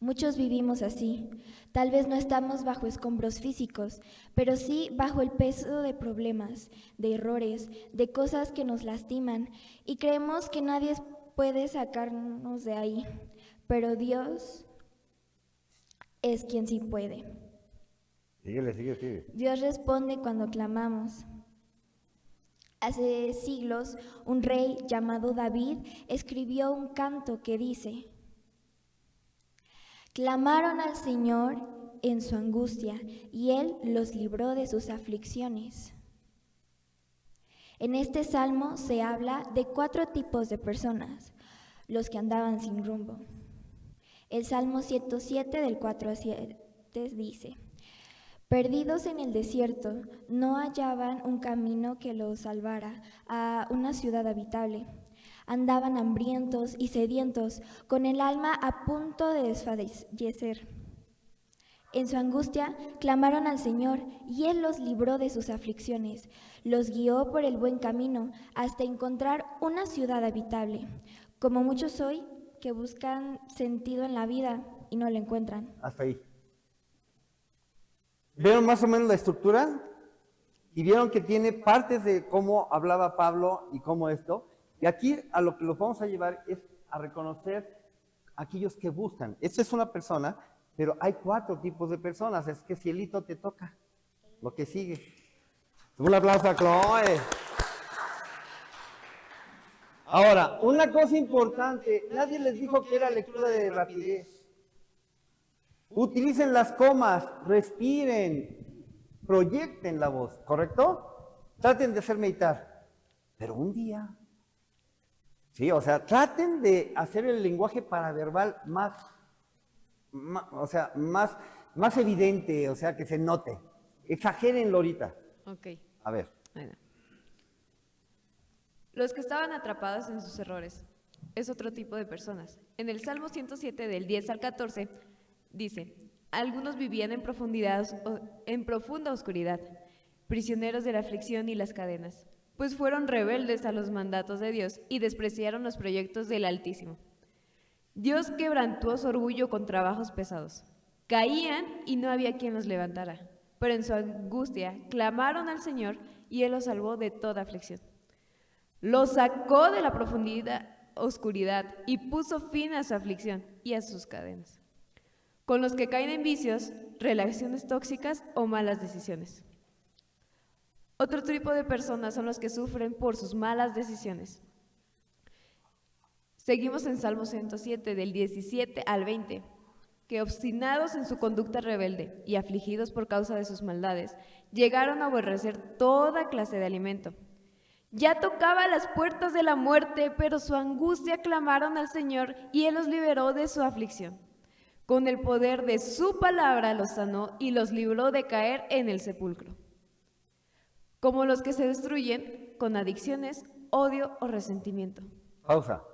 Muchos vivimos así. Tal vez no estamos bajo escombros físicos, pero sí bajo el peso de problemas, de errores, de cosas que nos lastiman, y creemos que nadie puede sacarnos de ahí. Pero Dios es quien sí puede. Sigue. Dios responde cuando clamamos. Hace siglos, un rey llamado David escribió un canto que dice: clamaron al Señor en su angustia, y Él los libró de sus aflicciones. En este salmo se habla de 4 tipos de personas: los que andaban sin rumbo. El Salmo 107 del 4 al 7 dice: perdidos en el desierto, no hallaban un camino que los salvara a una ciudad habitable. Andaban hambrientos y sedientos, con el alma a punto de desfallecer. En su angustia clamaron al Señor, y Él los libró de sus aflicciones. Los guió por el buen camino hasta encontrar una ciudad habitable. Como muchos hoy que buscan sentido en la vida, y no la encuentran. Hasta ahí. ¿Vieron más o menos la estructura? Y vieron que tiene partes de cómo hablaba Pablo y cómo esto. Y aquí a lo que los vamos a llevar es a reconocer a aquellos que buscan. Esta es una persona, pero hay 4 tipos de personas. Es que cielito te toca. Lo que sigue. Un aplauso a Chloe. Ahora, una cosa importante. Nadie les dijo que era lectura de rapidez. Utilicen las comas, respiren, proyecten la voz, ¿correcto? Traten de hacer meditar, pero un día. Sí, o sea, traten de hacer el lenguaje paraverbal más evidente, o sea, que se note. Exagérenlo ahorita. Ok. A ver. Bueno. Los que estaban atrapados en sus errores es otro tipo de personas. En el Salmo 107 del 10 al 14 dice, algunos vivían en profunda oscuridad, prisioneros de la aflicción y las cadenas, pues fueron rebeldes a los mandatos de Dios y despreciaron los proyectos del Altísimo. Dios quebrantó su orgullo con trabajos pesados. Caían y no había quien los levantara, pero en su angustia clamaron al Señor y Él los salvó de toda aflicción. Los sacó de la profunda oscuridad y puso fin a su aflicción y a sus cadenas. Con los que caen en vicios, relaciones tóxicas o malas decisiones. Otro tipo de personas son los que sufren por sus malas decisiones. Seguimos en Salmo 107, del 17 al 20, que obstinados en su conducta rebelde y afligidos por causa de sus maldades, llegaron a aborrecer toda clase de alimento. Ya tocaba las puertas de la muerte, pero su angustia clamaron al Señor y Él los liberó de su aflicción. Con el poder de su palabra los sanó y los libró de caer en el sepulcro. Como los que se destruyen con adicciones, odio o resentimiento. Pausa.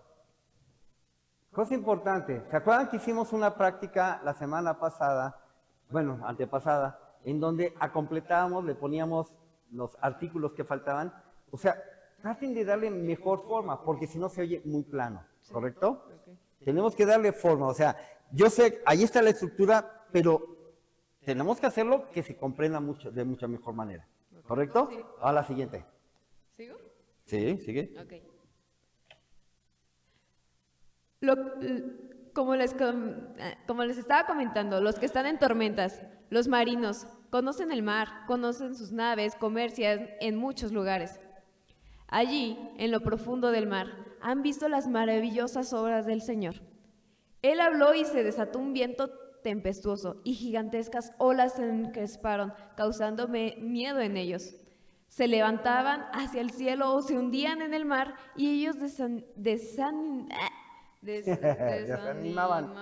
Cosa importante. ¿Se acuerdan que hicimos una práctica la semana pasada, antepasada, en donde completábamos, le poníamos los artículos que faltaban? O sea, traten de darle mejor forma, porque si no se oye muy plano, ¿correcto? Okay. Tenemos que darle forma, o sea, yo sé, ahí está la estructura, pero tenemos que hacerlo que se comprenda de mucha mejor manera, ¿correcto? Sí. A la siguiente. ¿Sigo? Sí, sigue. Ok. Como les estaba comentando, los que están en tormentas, los marinos, conocen el mar, conocen sus naves, comercian en muchos lugares. Allí, en lo profundo del mar, han visto las maravillosas obras del Señor. Él habló y se desató un viento tempestuoso y gigantescas olas se encresparon, causando miedo en ellos. Se levantaban hacia el cielo o se hundían en el mar y ellos Desanimaban.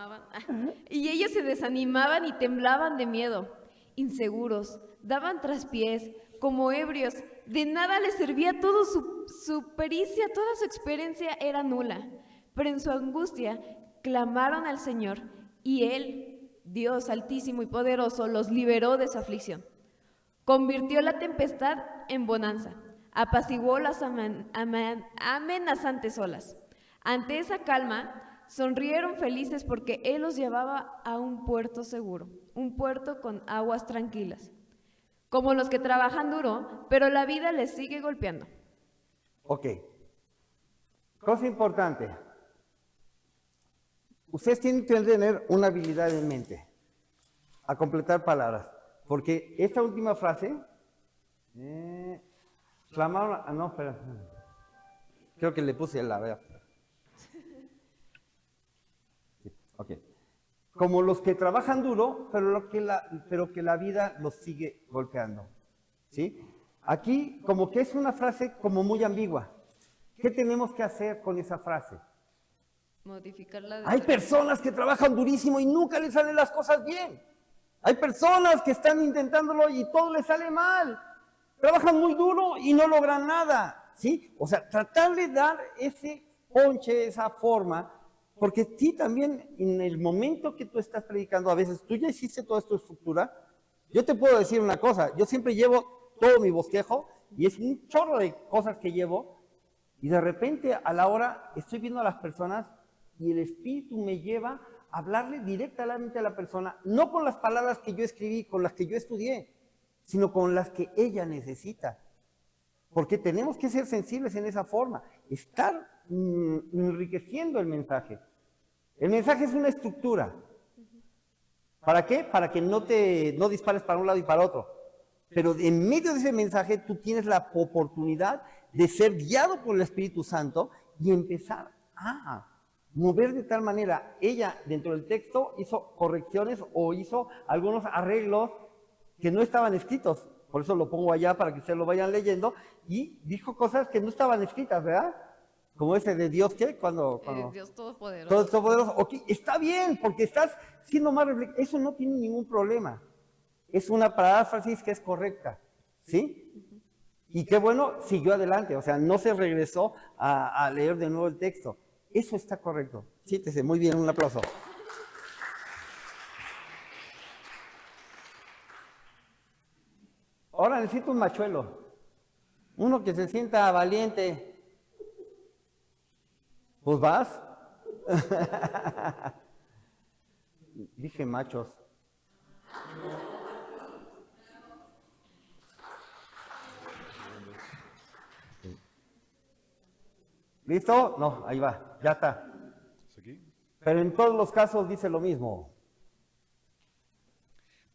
Y ellos se desanimaban y temblaban de miedo, inseguros, daban traspiés, como ebrios. De nada les servía todo su pericia, toda su experiencia era nula. Pero en su angustia clamaron al Señor y Él, Dios altísimo y poderoso, los liberó de su aflicción. Convirtió la tempestad en bonanza, apaciguó las amenazantes olas. Ante esa calma, sonrieron felices porque Él los llevaba a un puerto seguro, un puerto con aguas tranquilas. Como los que trabajan duro, pero la vida les sigue golpeando. Ok. Cosa importante. Ustedes tienen que tener una habilidad en mente, a completar palabras, porque esta última frase, clamaron, no, espera, creo que le puse la, ¿verdad? Sí, ok. Como los que trabajan duro, pero que la vida los sigue golpeando, ¿sí? Aquí como que es una frase como muy ambigua. ¿Qué tenemos que hacer con esa frase? Modificarla. Hay personas que trabajan durísimo y nunca les salen las cosas bien. Hay personas que están intentándolo y todo les sale mal. Trabajan muy duro y no logran nada, ¿sí? O sea, tratar de dar ese ponche, esa forma, porque sí, también en el momento que tú estás predicando, a veces tú ya hiciste toda esta estructura. Yo te puedo decir una cosa, yo siempre llevo todo mi bosquejo y es un chorro de cosas que llevo y de repente a la hora estoy viendo a las personas y el Espíritu me lleva hablarle directamente a la persona, no con las palabras que yo escribí, con las que yo estudié, sino con las que ella necesita. Porque tenemos que ser sensibles en esa forma, estar enriqueciendo el mensaje. El mensaje es una estructura. ¿Para qué? Para que no dispares para un lado y para otro. Pero en medio de ese mensaje tú tienes la oportunidad de ser guiado por el Espíritu Santo y empezar a mover de tal manera. Ella dentro del texto hizo correcciones o hizo algunos arreglos que no estaban escritos. Por eso lo pongo allá para que ustedes lo vayan leyendo. Y dijo cosas que no estaban escritas, ¿verdad? Como ese de Dios, ¿qué? Cuando Dios Todopoderoso. Todopoderoso. Ok, está bien, porque estás siendo más reflexivo. Eso no tiene ningún problema. Es una paráfrasis que es correcta, ¿sí? Y qué bueno, siguió adelante. O sea, no se regresó a leer de nuevo el texto. Eso está correcto. Siéntese, muy bien, un aplauso. Ahora necesito un machuelo. Uno que se sienta valiente. Pues vas. Dije machos. ¿Listo? No, ahí va, ya está. Pero en todos los casos dice lo mismo.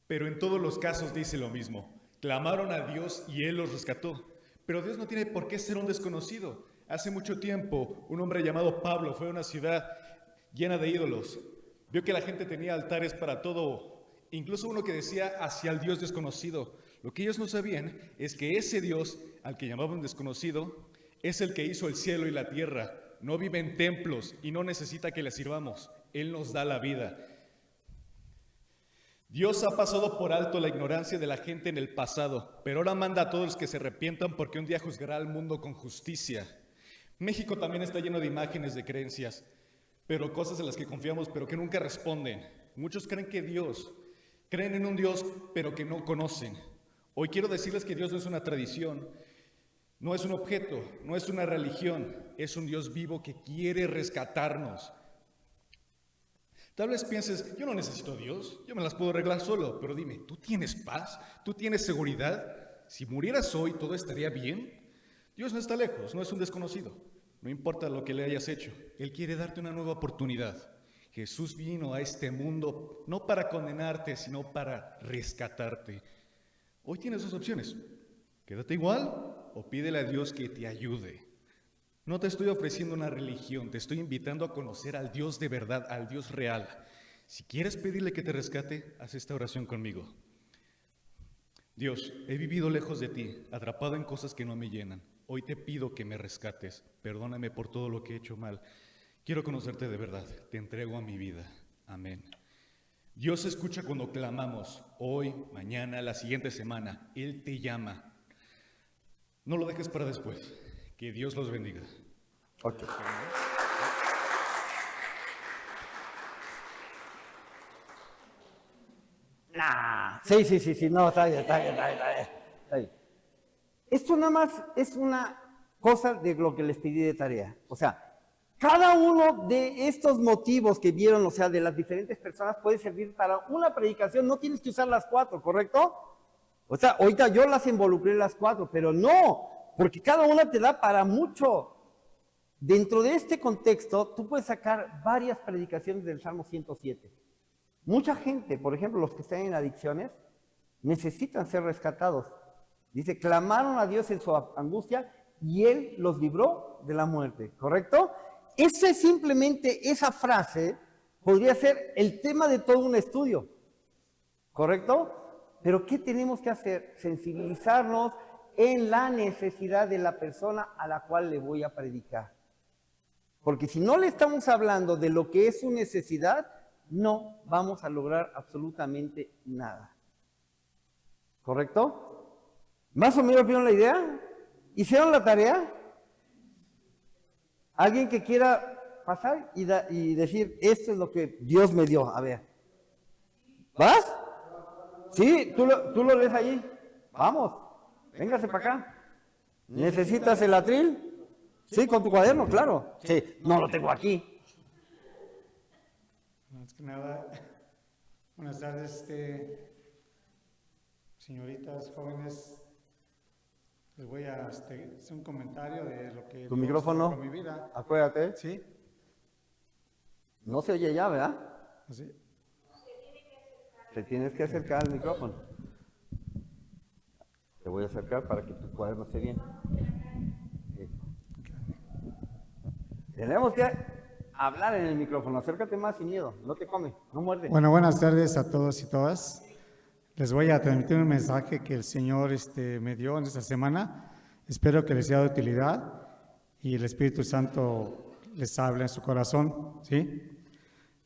Pero en todos los casos dice lo mismo. Clamaron a Dios y Él los rescató. Pero Dios no tiene por qué ser un desconocido. Hace mucho tiempo, un hombre llamado Pablo fue a una ciudad llena de ídolos. Vio que la gente tenía altares para todo, incluso uno que decía hacia el Dios desconocido. Lo que ellos no sabían es que ese Dios, al que llamaban desconocido, es el que hizo el cielo y la tierra. No vive en templos y no necesita que le sirvamos. Él nos da la vida. Dios ha pasado por alto la ignorancia de la gente en el pasado, pero ahora manda a todos los que se arrepientan porque un día juzgará al mundo con justicia. México también está lleno de imágenes de creencias, pero cosas en las que confiamos, pero que nunca responden. Muchos creen en un Dios, pero que no conocen. Hoy quiero decirles que Dios no es una tradición, no es un objeto, no es una religión, es un Dios vivo que quiere rescatarnos. Tal vez pienses, yo no necesito a Dios, yo me las puedo arreglar solo, pero dime, ¿tú tienes paz? ¿Tú tienes seguridad? Si murieras hoy, ¿todo estaría bien? Dios no está lejos, no es un desconocido. No importa lo que le hayas hecho, Él quiere darte una nueva oportunidad. Jesús vino a este mundo no para condenarte, sino para rescatarte. Hoy tienes dos opciones. Quédate igual o pídele a Dios que te ayude. No te estoy ofreciendo una religión, te estoy invitando a conocer al Dios de verdad, al Dios real. Si quieres pedirle que te rescate, haz esta oración conmigo. Dios, he vivido lejos de ti, atrapado en cosas que no me llenan. Hoy te pido que me rescates. Perdóname por todo lo que he hecho mal. Quiero conocerte de verdad. Te entrego a mi vida. Amén. Dios escucha cuando clamamos. Hoy, mañana, la siguiente semana. Él te llama. No lo dejes para después. Que Dios los bendiga. Ok. Nah. Sí, no, está bien. Esto nada más es una cosa de lo que les pedí de tarea. O sea, cada uno de estos motivos que vieron, o sea, de las diferentes personas, puede servir para una predicación. No tienes que usar las 4, ¿correcto? O sea, ahorita yo las involucré las 4, pero no, porque cada una te da para mucho. Dentro de este contexto, tú puedes sacar varias predicaciones del Salmo 107. Mucha gente, por ejemplo, los que están en adicciones, necesitan ser rescatados. Dice, clamaron a Dios en su angustia y Él los libró de la muerte, ¿correcto? Esa frase podría ser el tema de todo un estudio, ¿correcto? Pero ¿qué tenemos que hacer? Sensibilizarnos en la necesidad de la persona a la cual le voy a predicar. Porque si no le estamos hablando de lo que es su necesidad, no vamos a lograr absolutamente nada. ¿Correcto? ¿Más o menos vieron la idea? ¿Hicieron la tarea? ¿Alguien que quiera pasar y decir, esto es lo que Dios me dio? A ver. ¿Vas? Sí, tú lo lees allí. Vamos, véngase para acá. ¿Necesitas el atril? Sí, con tu cuaderno, claro. Sí, no lo tengo aquí. Antes que nada, buenas tardes, señoritas, jóvenes. Les voy a hacer un comentario de lo que Tu Dios micrófono, hizo por mi vida. acuérdate, ¿Sí? no se oye ya, ¿verdad? ¿Así? Te tienes que acercar al micrófono. Te voy a acercar para que tu cuaderno esté bien. Tenemos que hablar en el micrófono. Acércate más sin miedo. No te come, no muerde. Bueno, buenas tardes a todos y todas. Les voy a transmitir un mensaje que el Señor me dio en esta semana. Espero que les sea de utilidad y el Espíritu Santo les hable en su corazón, ¿sí?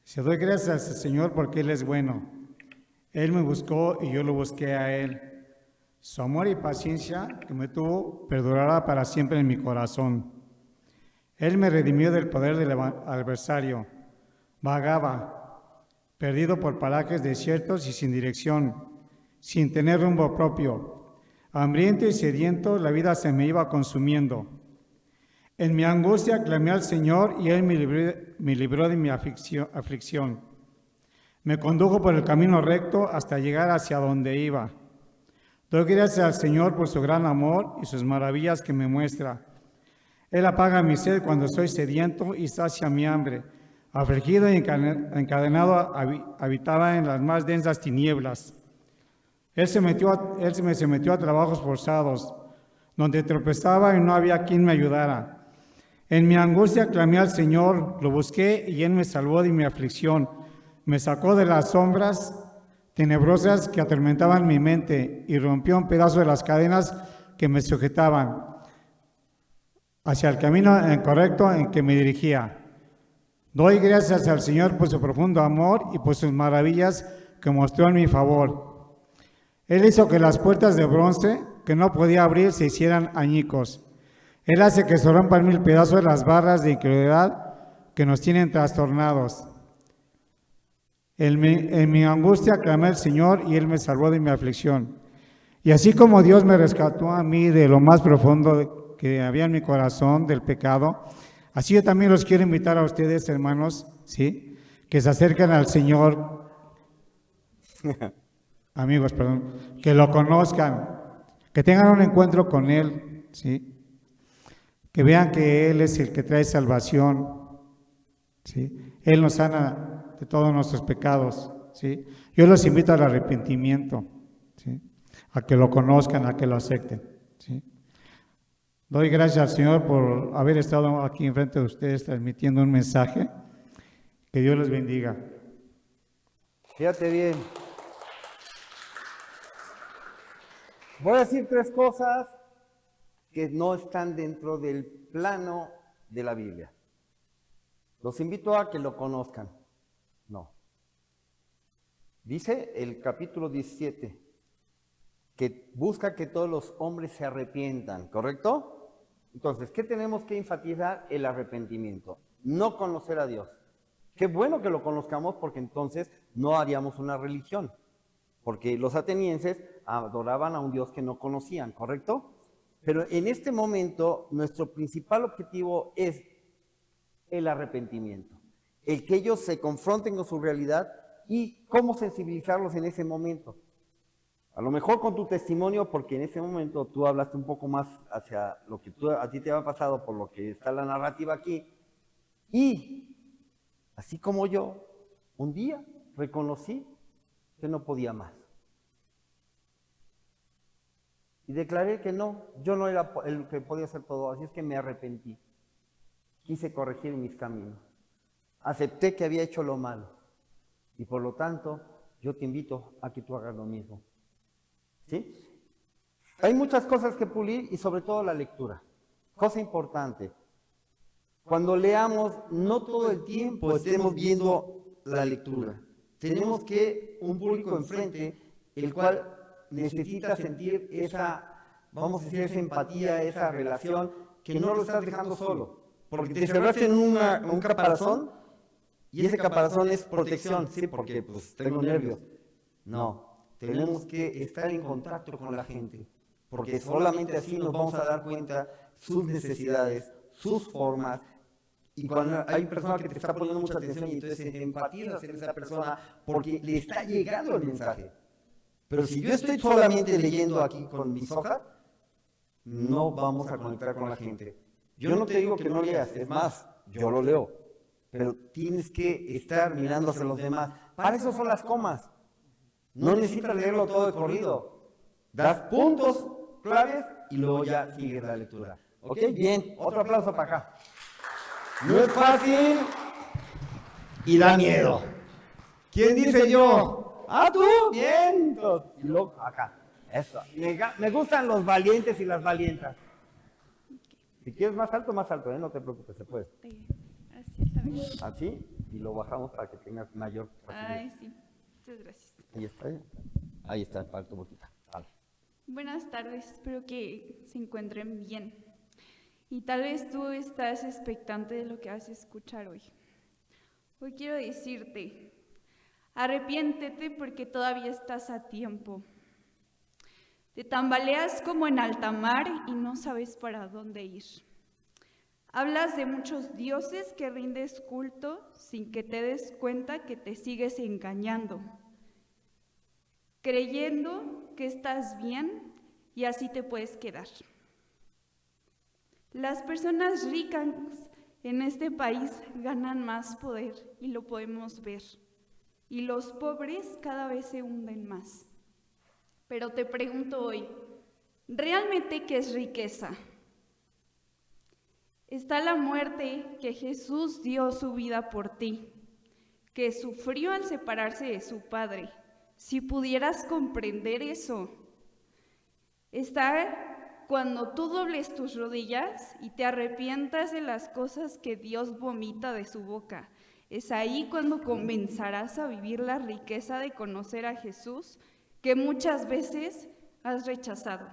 Se doy gracias al Señor porque Él es bueno. Él me buscó y yo lo busqué a Él. Su amor y paciencia que me tuvo perdurará para siempre en mi corazón. Él me redimió del poder del adversario. Vagaba, perdido por parajes desiertos y sin dirección, sin tener rumbo propio. Hambriento y sediento, la vida se me iba consumiendo. En mi angustia clamé al Señor y Él me libró de mi aflicción. Me condujo por el camino recto hasta llegar hacia donde iba. Doy gracias al Señor por su gran amor y sus maravillas que me muestra. Él apaga mi sed cuando soy sediento y sacia mi hambre. Afligido y encadenado, habitaba en las más densas tinieblas. Él se metió a trabajos forzados, donde tropezaba y no había quien me ayudara. En mi angustia clamé al Señor, lo busqué y Él me salvó de mi aflicción. Me sacó de las sombras tenebrosas que atormentaban mi mente y rompió un pedazo de las cadenas que me sujetaban hacia el camino correcto en que me dirigía. Doy gracias al Señor por su profundo amor y por sus maravillas que mostró en mi favor. Él hizo que las puertas de bronce que no podía abrir se hicieran añicos. Él hace que se rompan 1000 pedazos de las barras de incredulidad que nos tienen trastornados. En mi angustia clamé al Señor y Él me salvó de mi aflicción. Y así como Dios me rescató a mí de lo más profundo que había en mi corazón, del pecado, así yo también los quiero invitar a ustedes, hermanos, ¿sí?, que se acerquen al Señor, amigos, perdón, que lo conozcan, que tengan un encuentro con Él, ¿sí?, que vean que Él es el que trae salvación, ¿sí?, Él nos sana de todos nuestros pecados, ¿sí? Yo los invito al arrepentimiento, ¿sí?, a que lo conozcan, a que lo acepten, ¿sí? Doy gracias al Señor por haber estado aquí enfrente de ustedes transmitiendo un mensaje. Que Dios les bendiga. Fíjate bien. Voy a decir 3 cosas que no están dentro del plano de la Biblia. Los invito a que lo conozcan. No. Dice el capítulo 17 que busca que todos los hombres se arrepientan, ¿correcto? Entonces, ¿qué tenemos que enfatizar? El arrepentimiento, no conocer a Dios. Qué bueno que lo conozcamos porque entonces no haríamos una religión, porque los atenienses adoraban a un Dios que no conocían, ¿correcto? Pero en este momento nuestro principal objetivo es el arrepentimiento, el que ellos se confronten con su realidad y cómo sensibilizarlos en ese momento. A lo mejor con tu testimonio, porque en ese momento tú hablaste un poco más hacia lo que a ti te había pasado por lo que está la narrativa aquí. Y así como yo, un día reconocí que no podía más. Y declaré que no, yo no era el que podía hacer todo, así es que me arrepentí. Quise corregir mis caminos. Acepté que había hecho lo malo. Y por lo tanto, yo te invito a que tú hagas lo mismo. ¿Sí? Hay muchas cosas que pulir y sobre todo la lectura. Cosa importante. Cuando leamos, no todo el tiempo estemos viendo la lectura. Tenemos que un público enfrente, el cual necesita sentir esa, vamos a decir, esa empatía, esa relación, que no lo estás dejando solo. Porque te cerraste en un caparazón y ese caparazón es protección, sí, porque pues tengo nervios. No. Tenemos que estar en contacto con la gente, porque solamente así nos vamos a dar cuenta sus necesidades, sus formas, Y cuando hay personas que te está poniendo mucha atención y entonces empatizas en esa persona porque le está llegando el mensaje. Pero si yo estoy solamente leyendo aquí con mis hojas, no vamos a conectar con la gente. Yo no te digo que no leas, es más, yo lo leo. Pero tienes que estar mirando hacia los demás. Para eso son las comas. No necesitas leerlo todo de corrido. Das puntos claves y luego ya sigues la lectura. ¿Ok? Bien, otro aplauso para acá. No es fácil y da miedo. ¿Quién dice yo? Ah, tú, bien. Y luego acá. Eso. Me gustan los valientes y las valientas. Si quieres más alto, no te preocupes, se puede. Así está bien. Así, y lo bajamos para que tengas mayor facilidad. Ay, sí. Muchas gracias. Ahí está, para tu boquita. Vale. Buenas tardes, espero que se encuentren bien. Y tal vez tú estás expectante de lo que vas a escuchar hoy. Hoy quiero decirte, arrepiéntete porque todavía estás a tiempo. Te tambaleas como en alta mar y no sabes para dónde ir. Hablas de muchos dioses que rindes culto sin que te des cuenta que te sigues engañando, creyendo que estás bien y así te puedes quedar. Las personas ricas en este país ganan más poder y lo podemos ver, y los pobres cada vez se hunden más. Pero te pregunto hoy, ¿realmente qué es riqueza? Está la muerte que Jesús dio su vida por ti, que sufrió al separarse de su Padre. Si pudieras comprender eso, está cuando tú dobles tus rodillas y te arrepientas de las cosas que Dios vomita de su boca. Es ahí cuando comenzarás a vivir la riqueza de conocer a Jesús que muchas veces has rechazado.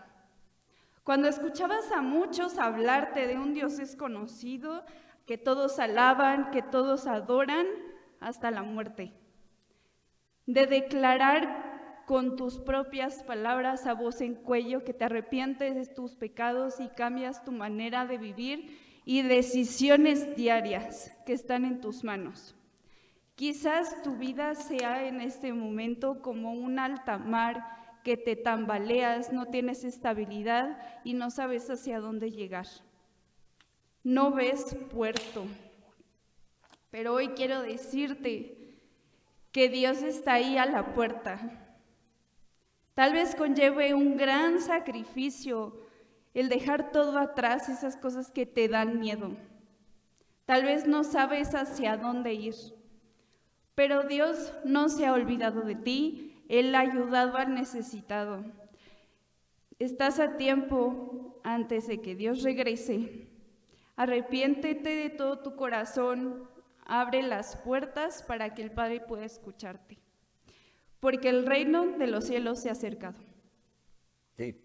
Cuando escuchabas a muchos hablarte de un Dios desconocido, que todos alaban, que todos adoran, hasta la muerte. De declarar con tus propias palabras a voz en cuello que te arrepientes de tus pecados y cambias tu manera de vivir y decisiones diarias que están en tus manos. Quizás tu vida sea en este momento como un alta mar que te tambaleas, no tienes estabilidad y no sabes hacia dónde llegar. No ves puerto. Pero hoy quiero decirte que Dios está ahí a la puerta. Tal vez conlleve un gran sacrificio el dejar todo atrás, esas cosas que te dan miedo. Tal vez no sabes hacia dónde ir. Pero Dios no se ha olvidado de ti. Él ha ayudado al necesitado. Estás a tiempo antes de que Dios regrese. Arrepiéntete de todo tu corazón. Abre las puertas para que el Padre pueda escucharte. Porque el reino de los cielos se ha acercado. Sí.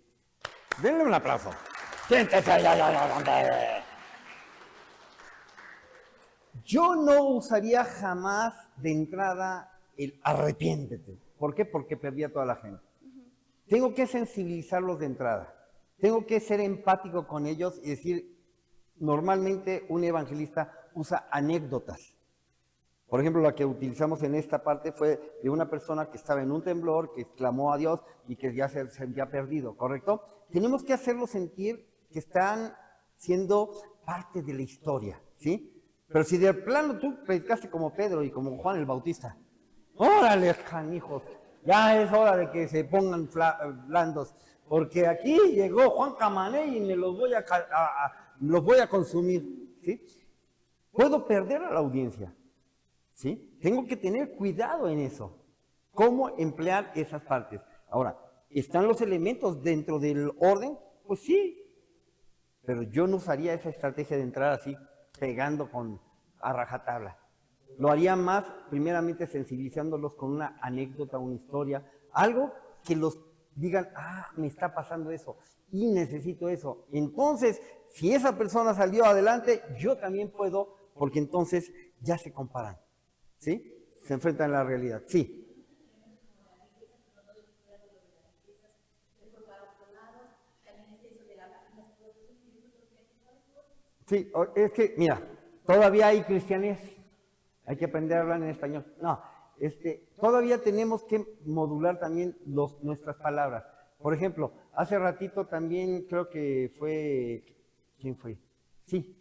Denle un aplauso. Siéntese. Yo no usaría jamás de entrada el arrepiéntete. ¿Por qué? Porque perdí a toda la gente. Tengo que sensibilizarlos de entrada. Tengo que ser empático con ellos y decir, normalmente un evangelista usa anécdotas. Por ejemplo, la que utilizamos en esta parte fue de una persona que estaba en un temblor, que clamó a Dios y que ya se sentía perdido, ¿correcto? Tenemos que hacerlos sentir que están siendo parte de la historia, ¿sí? Pero si de plano tú predicaste como Pedro y como Juan el Bautista, órale, canijos, ya es hora de que se pongan blandos, porque aquí llegó Juan Camané y me los voy a consumir, ¿sí? Puedo perder a la audiencia, ¿sí? Tengo que tener cuidado en eso. ¿Cómo emplear esas partes? Ahora, ¿están los elementos dentro del orden? Pues sí, pero yo no usaría esa estrategia de entrar así, pegando a rajatabla. Lo haría más, primeramente, sensibilizándolos con una anécdota, una historia, algo que los digan, me está pasando eso y necesito eso. Entonces, si esa persona salió adelante, yo también puedo, porque entonces ya se comparan, ¿sí? Se enfrentan a la realidad, sí. Sí, es que, mira, Todavía hay cristianés. Hay que aprender a hablar en español. No, todavía tenemos que modular también nuestras palabras. Por ejemplo, hace ratito también creo que fue, ¿quién fue? Sí,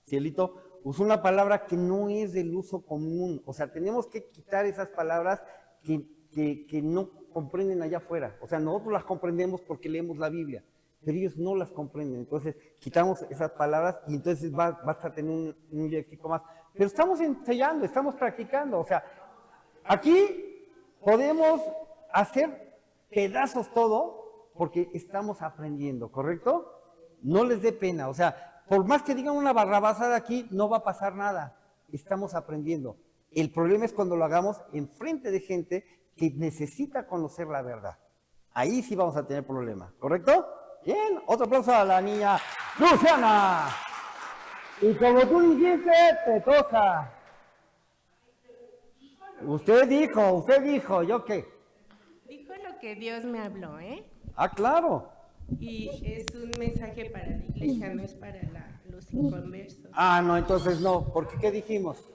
Cielito, usó una palabra que no es del uso común. O sea, tenemos que quitar esas palabras que no comprenden allá afuera. O sea, nosotros las comprendemos porque leemos la Biblia, pero ellos no las comprenden. Entonces, quitamos esas palabras y entonces vas a tener un léxico más. Pero estamos ensayando, estamos practicando. O sea, aquí podemos hacer pedazos todo porque estamos aprendiendo, ¿correcto? No les dé pena. O sea, por más que digan una barrabasada aquí, no va a pasar nada. Estamos aprendiendo. El problema es cuando lo hagamos enfrente de gente que necesita conocer la verdad. Ahí sí vamos a tener problemas, ¿correcto? Bien, otro aplauso a la niña Luciana. Y como tú dijiste, te toca. Usted dijo, ¿yo qué? Dijo lo que Dios me habló, ¿eh? Ah, claro. Y es un mensaje para la iglesia, no es para los inconversos. Ah, no, entonces no, porque ¿qué dijimos?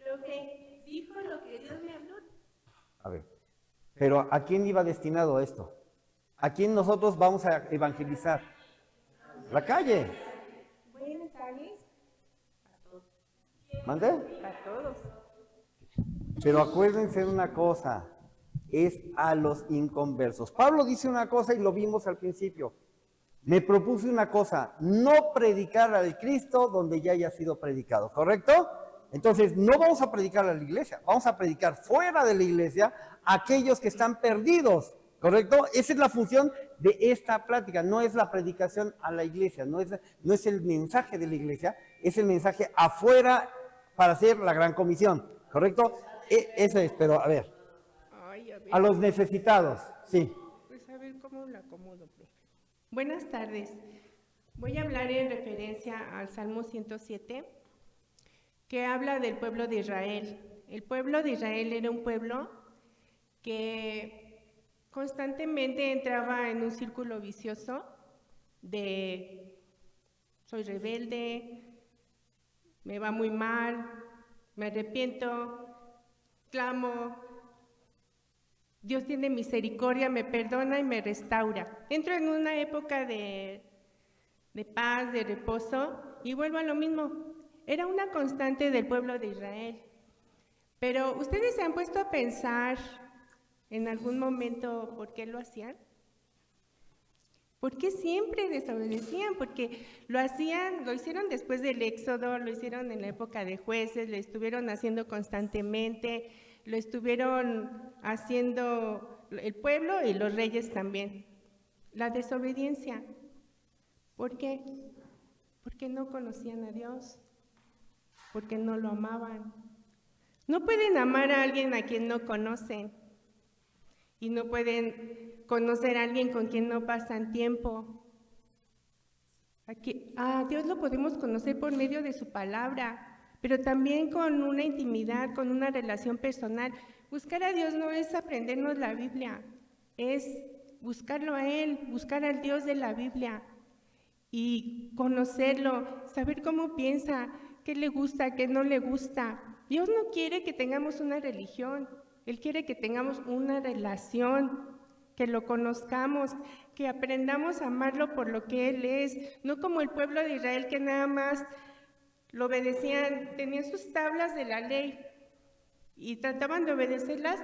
Lo que dijo lo que Dios me habló. A ver, pero ¿a quién iba destinado esto? ¿A quién nosotros vamos a evangelizar? La calle. Buenas tardes. ¿Mande? A todos. Pero acuérdense de una cosa, es a los inconversos. Pablo dice una cosa y lo vimos al principio. Me propuse una cosa, no predicar al Cristo donde ya haya sido predicado, ¿correcto? Entonces, no vamos a predicar a la iglesia, vamos a predicar fuera de la iglesia a aquellos que están perdidos, ¿correcto? Esa es la función de esta plática, no es la predicación a la iglesia, no es el mensaje de la iglesia, es el mensaje afuera para hacer la gran comisión, ¿correcto? Eso es, pero a ver, Ay, a ver. a los necesitados, sí. Pues a ver cómo lo acomodo, profe. Buenas tardes. Voy a hablar en referencia al Salmo 107, que habla del pueblo de Israel. El pueblo de Israel era un pueblo que constantemente entraba en un círculo vicioso de soy rebelde, me va muy mal, me arrepiento, clamo, Dios tiene misericordia, me perdona y me restaura. Entro en una época de paz, de reposo y vuelvo a lo mismo. Era una constante del pueblo de Israel. Pero ¿ustedes se han puesto a pensar en algún momento por qué lo hacían? ¿Por qué siempre desobedecían? Porque lo hicieron después del Éxodo, lo hicieron en la época de jueces, lo estuvieron haciendo constantemente, lo estuvieron haciendo el pueblo y los reyes también. La desobediencia. ¿Por qué? Porque no conocían a Dios, porque no lo amaban. No pueden amar a alguien a quien no conocen y no pueden conocer a alguien con quien no pasan tiempo. A Dios lo podemos conocer por medio de su palabra, pero también con una intimidad, con una relación personal. Buscar a Dios no es aprendernos la Biblia, es buscarlo a Él, buscar al Dios de la Biblia y conocerlo, saber cómo piensa, qué le gusta, qué no le gusta. Dios no quiere que tengamos una religión, Él quiere que tengamos una relación, que lo conozcamos, que aprendamos a amarlo por lo que Él es, no como el pueblo de Israel que nada más lo obedecían, tenían sus tablas de la ley y trataban de obedecerlas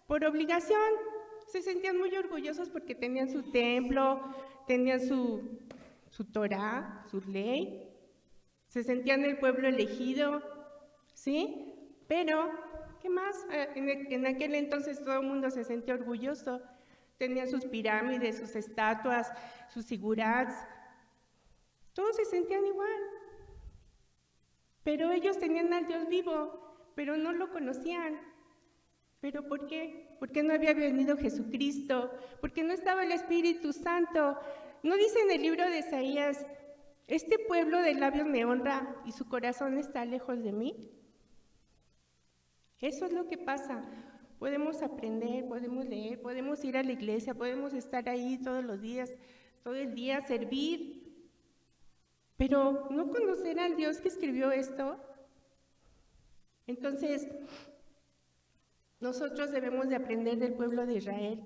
por obligación. Se sentían muy orgullosos porque tenían su templo, tenían su Torá, su ley, se sentían el pueblo elegido, ¿sí? Pero, ¿qué más? En aquel entonces todo el mundo se sentía orgulloso, tenían sus pirámides, sus estatuas, sus sigurats, todos se sentían igual. Pero ellos tenían al Dios vivo, pero no lo conocían. ¿Pero por qué? Porque no había venido Jesucristo, porque no estaba el Espíritu Santo. ¿No dice en el libro de Isaías, este pueblo de labios me honra y su corazón está lejos de mí? Eso es lo que pasa. Podemos aprender, podemos leer, podemos ir a la iglesia, podemos estar ahí todos los días, todo el día, servir. pero no conocer al Dios que escribió esto. Entonces, nosotros debemos de aprender del pueblo de Israel.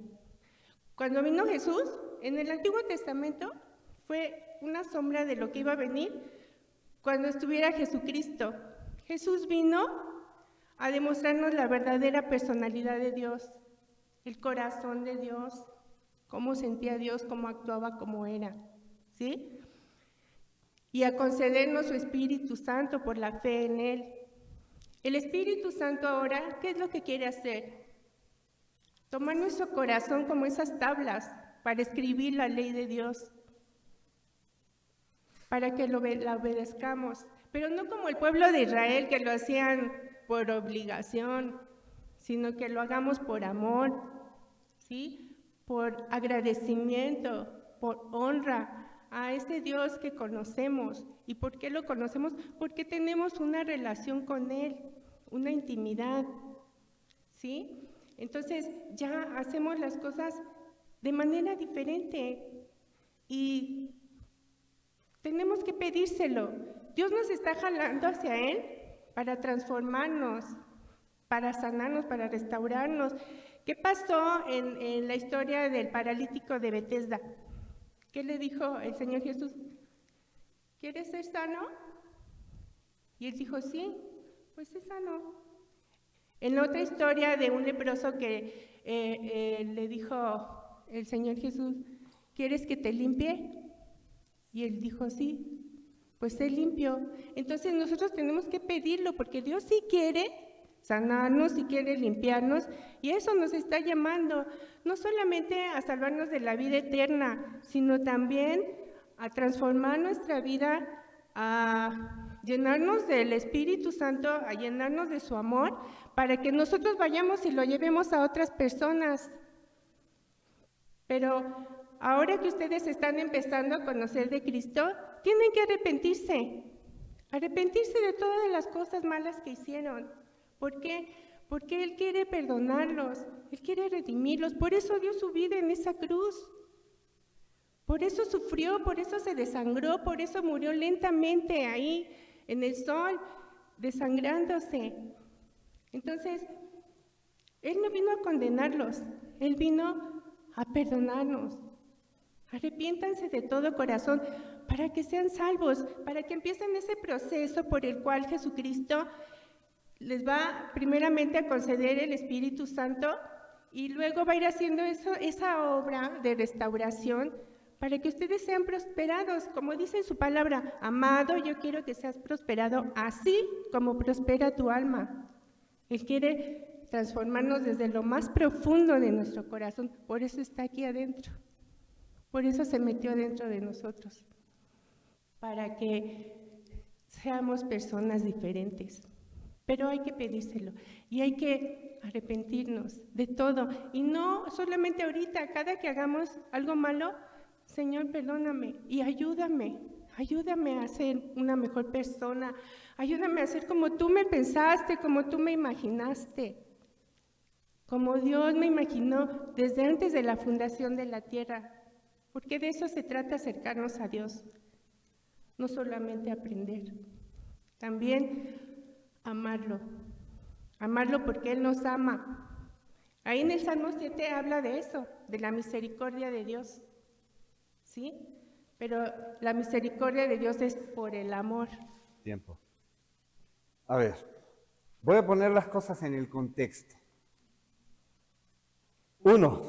Cuando vino Jesús, en el Antiguo Testamento, fue una sombra de lo que iba a venir cuando estuviera Jesucristo. Jesús vino a demostrarnos la verdadera personalidad de Dios, el corazón de Dios, cómo sentía Dios, cómo actuaba, cómo era, ¿sí? Y a concedernos su Espíritu Santo por la fe en Él. El Espíritu Santo ahora, ¿qué es lo que quiere hacer? Tomar nuestro corazón como esas tablas para escribir la ley de Dios, para que la obedezcamos, pero no como el pueblo de Israel, que lo hacían por obligación, sino que lo hagamos por amor, ¿sí? Por agradecimiento, por honra a ese Dios que conocemos. ¿Y por qué lo conocemos? Porque tenemos una relación con Él, una intimidad, ¿sí? Entonces ya hacemos las cosas de manera diferente y tenemos que pedírselo. Dios nos está jalando hacia Él para transformarnos, para sanarnos, para restaurarnos. ¿Qué pasó en la historia del paralítico de Betesda? ¿Qué le dijo el Señor Jesús? ¿Quieres ser sano? Y él dijo, sí, pues es sano. En otra historia de un leproso que le dijo el Señor Jesús, ¿quieres que te limpie? Y él dijo, sí, pues él limpió. Entonces nosotros tenemos que pedirlo, porque Dios sí quiere sanarnos, sí quiere limpiarnos, y eso nos está llamando, no solamente a salvarnos de la vida eterna, sino también a transformar nuestra vida, a llenarnos del Espíritu Santo, a llenarnos de su amor, para que nosotros vayamos y lo llevemos a otras personas. Pero ahora que ustedes están empezando a conocer de Cristo, tienen que arrepentirse de todas las cosas malas que hicieron. ¿Por qué? Porque Él quiere perdonarlos, Él quiere redimirlos, por eso dio su vida en esa cruz. Por eso sufrió, por eso se desangró, por eso murió lentamente ahí en el sol, desangrándose. Entonces, Él no vino a condenarlos, Él vino a perdonarnos. Arrepiéntanse de todo corazón para que sean salvos, para que empiecen ese proceso por el cual Jesucristo les va primeramente a conceder el Espíritu Santo y luego va a ir haciendo esa obra de restauración para que ustedes sean prosperados, como dice en su palabra, amado, yo quiero que seas prosperado así como prospera tu alma. Él quiere transformarnos desde lo más profundo de nuestro corazón, por eso está aquí adentro, por eso se metió dentro de nosotros, para que seamos personas diferentes. Pero hay que pedírselo y hay que arrepentirnos de todo. Y no solamente ahorita, cada que hagamos algo malo, Señor, perdóname y ayúdame a ser una mejor persona, ayúdame a ser como tú me pensaste, como tú me imaginaste, como Dios me imaginó desde antes de la fundación de la tierra, porque de eso se trata, acercarnos a Dios, no solamente aprender, también amarlo porque Él nos ama. Ahí en el Salmo 7 habla de eso, de la misericordia de Dios, ¿sí? Pero la misericordia de Dios es por el amor. Tiempo. A ver, voy a poner las cosas en el contexto. 1.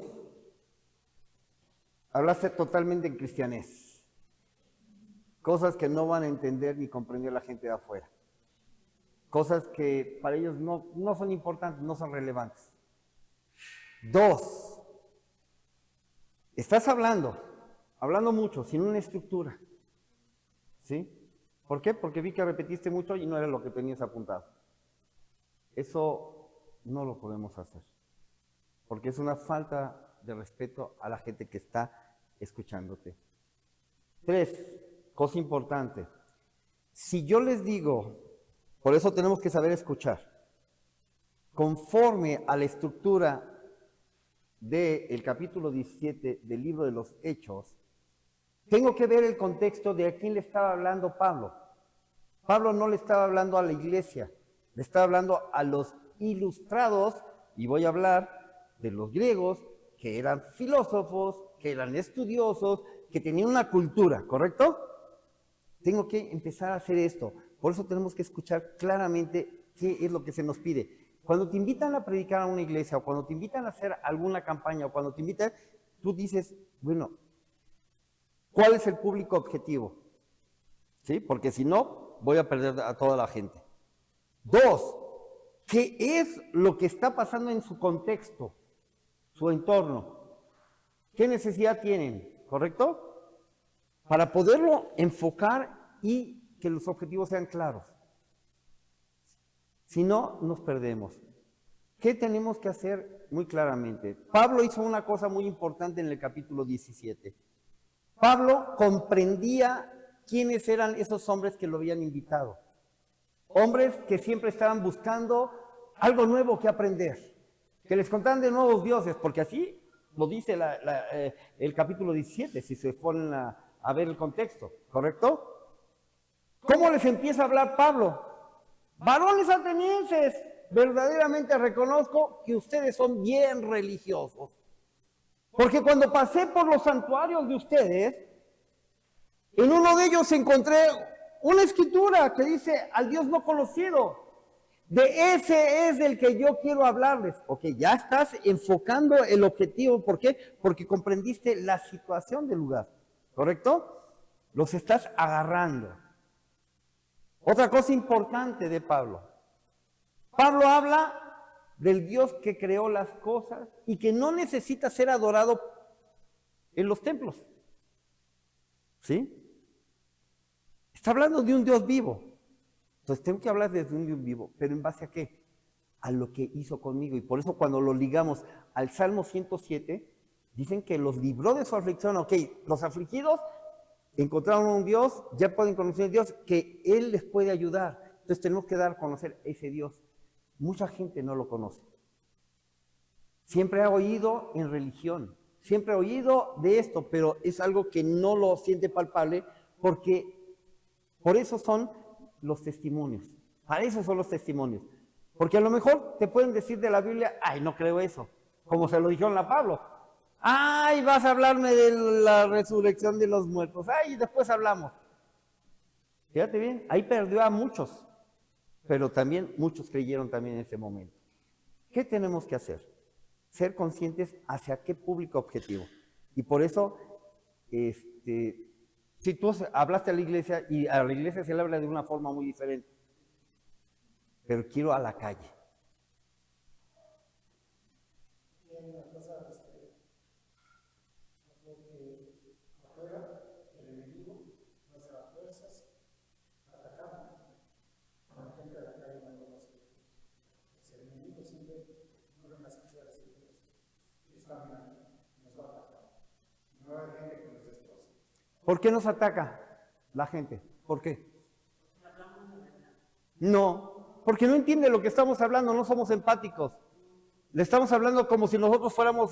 Hablaste totalmente en cristianés. Cosas que no van a entender ni comprender la gente de afuera. Cosas que para ellos no son importantes, no son relevantes. 2. Estás hablando mucho, sin una estructura. ¿Sí? ¿Por qué? Porque vi que repetiste mucho y no era lo que tenías apuntado. Eso no lo podemos hacer, porque es una falta de respeto a la gente que está escuchándote. 3, cosa importante. Si yo les digo, por eso tenemos que saber escuchar, conforme a la estructura del capítulo 17 del libro de los Hechos, tengo que ver el contexto de a quién le estaba hablando Pablo. Pablo no le estaba hablando a la iglesia, le estaba hablando a los ilustrados, y voy a hablar de los griegos, que eran filósofos, que eran estudiosos, que tenían una cultura, ¿correcto? Tengo que empezar a hacer esto. Por eso tenemos que escuchar claramente qué es lo que se nos pide. Cuando te invitan a predicar a una iglesia, o cuando te invitan a hacer alguna campaña, o cuando te invitan, tú dices, bueno, ¿cuál es el público objetivo? ¿Sí? Porque si no, voy a perder a toda la gente. 2, ¿qué es lo que está pasando en su contexto, su entorno? ¿Qué necesidad tienen? ¿Correcto? Para poderlo enfocar y que los objetivos sean claros. Si no, nos perdemos. ¿Qué tenemos que hacer? Muy claramente. Pablo hizo una cosa muy importante en el capítulo 17. Pablo comprendía quiénes eran esos hombres que lo habían invitado. Hombres que siempre estaban buscando algo nuevo que aprender. Que les contaran de nuevos dioses, porque así lo dice el capítulo 17, si se ponen a ver el contexto, ¿correcto? ¿Cómo les empieza a hablar Pablo? Varones atenienses, verdaderamente reconozco que ustedes son bien religiosos. Porque cuando pasé por los santuarios de ustedes, en uno de ellos encontré una escritura que dice al Dios no conocido. De ese es del que yo quiero hablarles. Ok, ya estás enfocando el objetivo. ¿Por qué? Porque comprendiste la situación del lugar. ¿Correcto? Los estás agarrando. Otra cosa importante de Pablo. Pablo habla del Dios que creó las cosas y que no necesita ser adorado en los templos. ¿Sí? Está hablando de un Dios vivo. Entonces tengo que hablar desde un Dios vivo, pero ¿en base a qué? A lo que hizo conmigo. Y por eso cuando lo ligamos al Salmo 107, dicen que los libró de su aflicción. Ok, los afligidos encontraron un Dios, ya pueden conocer a Dios, que Él les puede ayudar. Entonces tenemos que dar a conocer ese Dios. Mucha gente no lo conoce. Siempre ha oído en religión, siempre ha oído de esto, pero es algo que no lo siente palpable, porque por eso son los testimonios. Para eso son los testimonios. Porque a lo mejor te pueden decir de la Biblia, ay, no creo eso, como se lo dijeron a Pablo. Ay, vas a hablarme de la resurrección de los muertos. Ay, después hablamos. Fíjate bien, ahí perdió a muchos, pero también muchos creyeron también en ese momento. ¿Qué tenemos que hacer? Ser conscientes hacia qué público objetivo. Y por eso, si tú hablaste a la iglesia, y a la iglesia se le habla de una forma muy diferente, pero quiero a la calle. ¿Por qué nos ataca la gente? ¿Por qué? No, porque no entiende lo que estamos hablando, no somos empáticos. Le estamos hablando como si nosotros fuéramos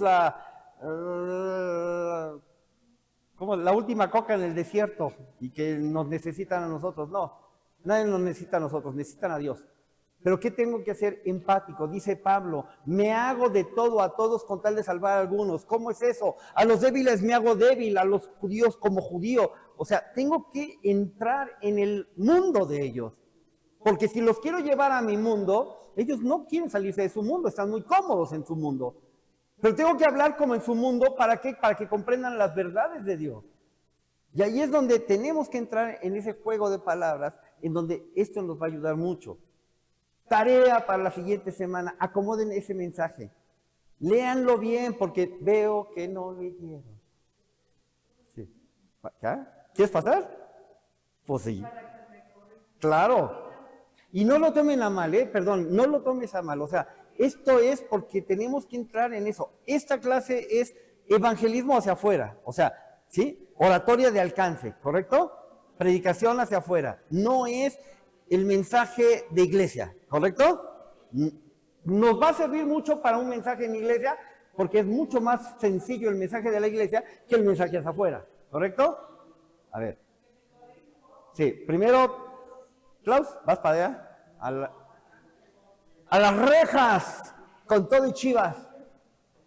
como la última coca en el desierto y que nos necesitan a nosotros. No, nadie nos necesita a nosotros, necesitan a Dios. Pero ¿qué tengo que hacer? Empático. Dice Pablo, me hago de todo a todos con tal de salvar a algunos. ¿Cómo es eso? A los débiles me hago débil, a los judíos como judío. O sea, tengo que entrar en el mundo de ellos. Porque si los quiero llevar a mi mundo, ellos no quieren salirse de su mundo, están muy cómodos en su mundo. Pero tengo que hablar como en su mundo, ¿para qué? Para que comprendan las verdades de Dios. Y ahí es donde tenemos que entrar en ese juego de palabras, en donde esto nos va a ayudar mucho. Tarea para la siguiente semana, acomoden ese mensaje. Léanlo bien porque veo que no leyeron. Sí. ¿Ya? ¿Quieres pasar? Pues sí. Claro. Y no lo tomen a mal, perdón, no lo tomes a mal. O sea, esto es porque tenemos que entrar en eso. Esta clase es evangelismo hacia afuera. O sea, ¿sí? Oratoria de alcance, ¿correcto? Predicación hacia afuera. No es el mensaje de iglesia, ¿correcto? Nos va a servir mucho para un mensaje en iglesia porque es mucho más sencillo el mensaje de la iglesia que el mensaje hacia afuera, ¿correcto? A ver. Sí, primero, Klaus, vas para allá. A las rejas, con todo y Chivas.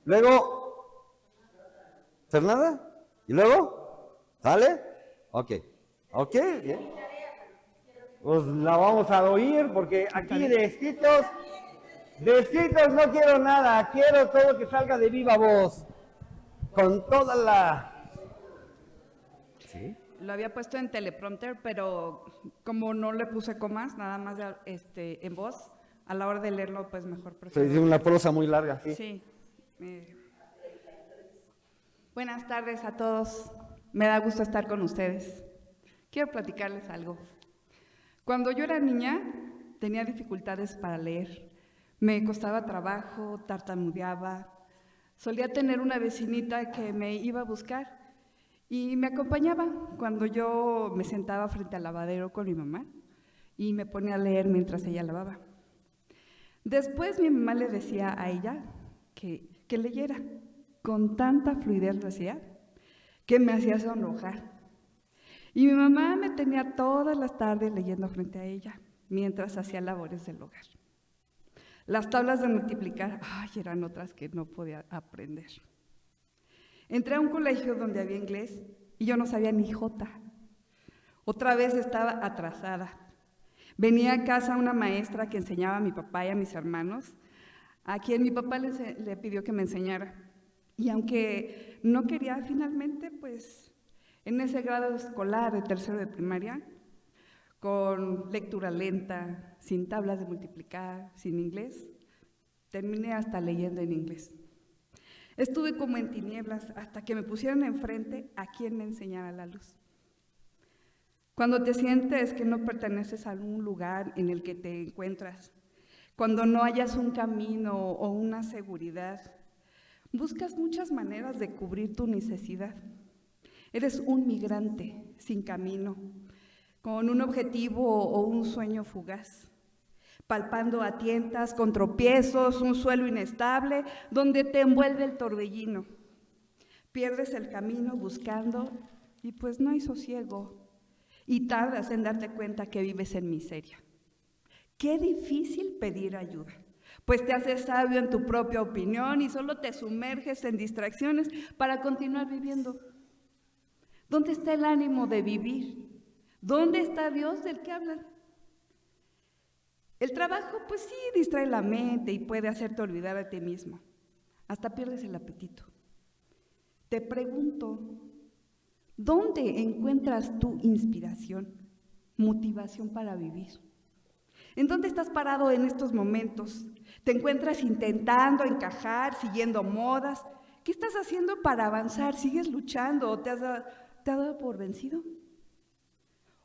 Luego, Fernanda. ¿Y luego? ¿Sale? Ok. Ok, bien. Pues la vamos a oír porque aquí de escritos no quiero nada. Quiero todo que salga de viva voz. Con toda la... ¿Sí? Lo había puesto en teleprompter, pero como no le puse comas, nada más en voz, a la hora de leerlo, pues mejor Se prefiero. dice una prosa muy larga, sí. Sí. Buenas tardes a todos. Me da gusto estar con ustedes. Quiero platicarles algo. Cuando yo era niña, tenía dificultades para leer. Me costaba trabajo, tartamudeaba. Solía tener una vecinita que me iba a buscar y me acompañaba cuando yo me sentaba frente al lavadero con mi mamá y me ponía a leer mientras ella lavaba. Después mi mamá le decía a ella que leyera. Con tanta fluidez lo hacía que me hacía sonrojar. Y mi mamá me tenía todas las tardes leyendo frente a ella mientras hacía labores del hogar. Las tablas de multiplicar, eran otras que no podía aprender. Entré a un colegio donde había inglés y yo no sabía ni jota. Otra vez estaba atrasada. Venía a casa una maestra que enseñaba a mi papá y a mis hermanos, a quien mi papá le pidió que me enseñara. Y aunque no quería finalmente, pues en ese grado escolar de tercero de primaria, con lectura lenta, sin tablas de multiplicar, sin inglés, terminé hasta leyendo en inglés. Estuve como en tinieblas hasta que me pusieron enfrente a quien me enseñara la luz. Cuando te sientes que no perteneces a algún lugar en el que te encuentras, cuando no hayas un camino o una seguridad, buscas muchas maneras de cubrir tu necesidad. Eres un migrante sin camino, con un objetivo o un sueño fugaz, palpando a tientas con tropiezos, un suelo inestable donde te envuelve el torbellino. Pierdes el camino buscando y pues no hay sosiego y tardas en darte cuenta que vives en miseria. Qué difícil pedir ayuda, pues te haces sabio en tu propia opinión y solo te sumerges en distracciones para continuar viviendo. ¿Dónde está el ánimo de vivir? ¿Dónde está Dios del que hablan? El trabajo, pues sí, distrae la mente y puede hacerte olvidar a ti mismo. Hasta pierdes el apetito. Te pregunto, ¿dónde encuentras tu inspiración, motivación para vivir? ¿En dónde estás parado en estos momentos? ¿Te encuentras intentando encajar, siguiendo modas? ¿Qué estás haciendo para avanzar? ¿Sigues luchando o te has dado por vencido?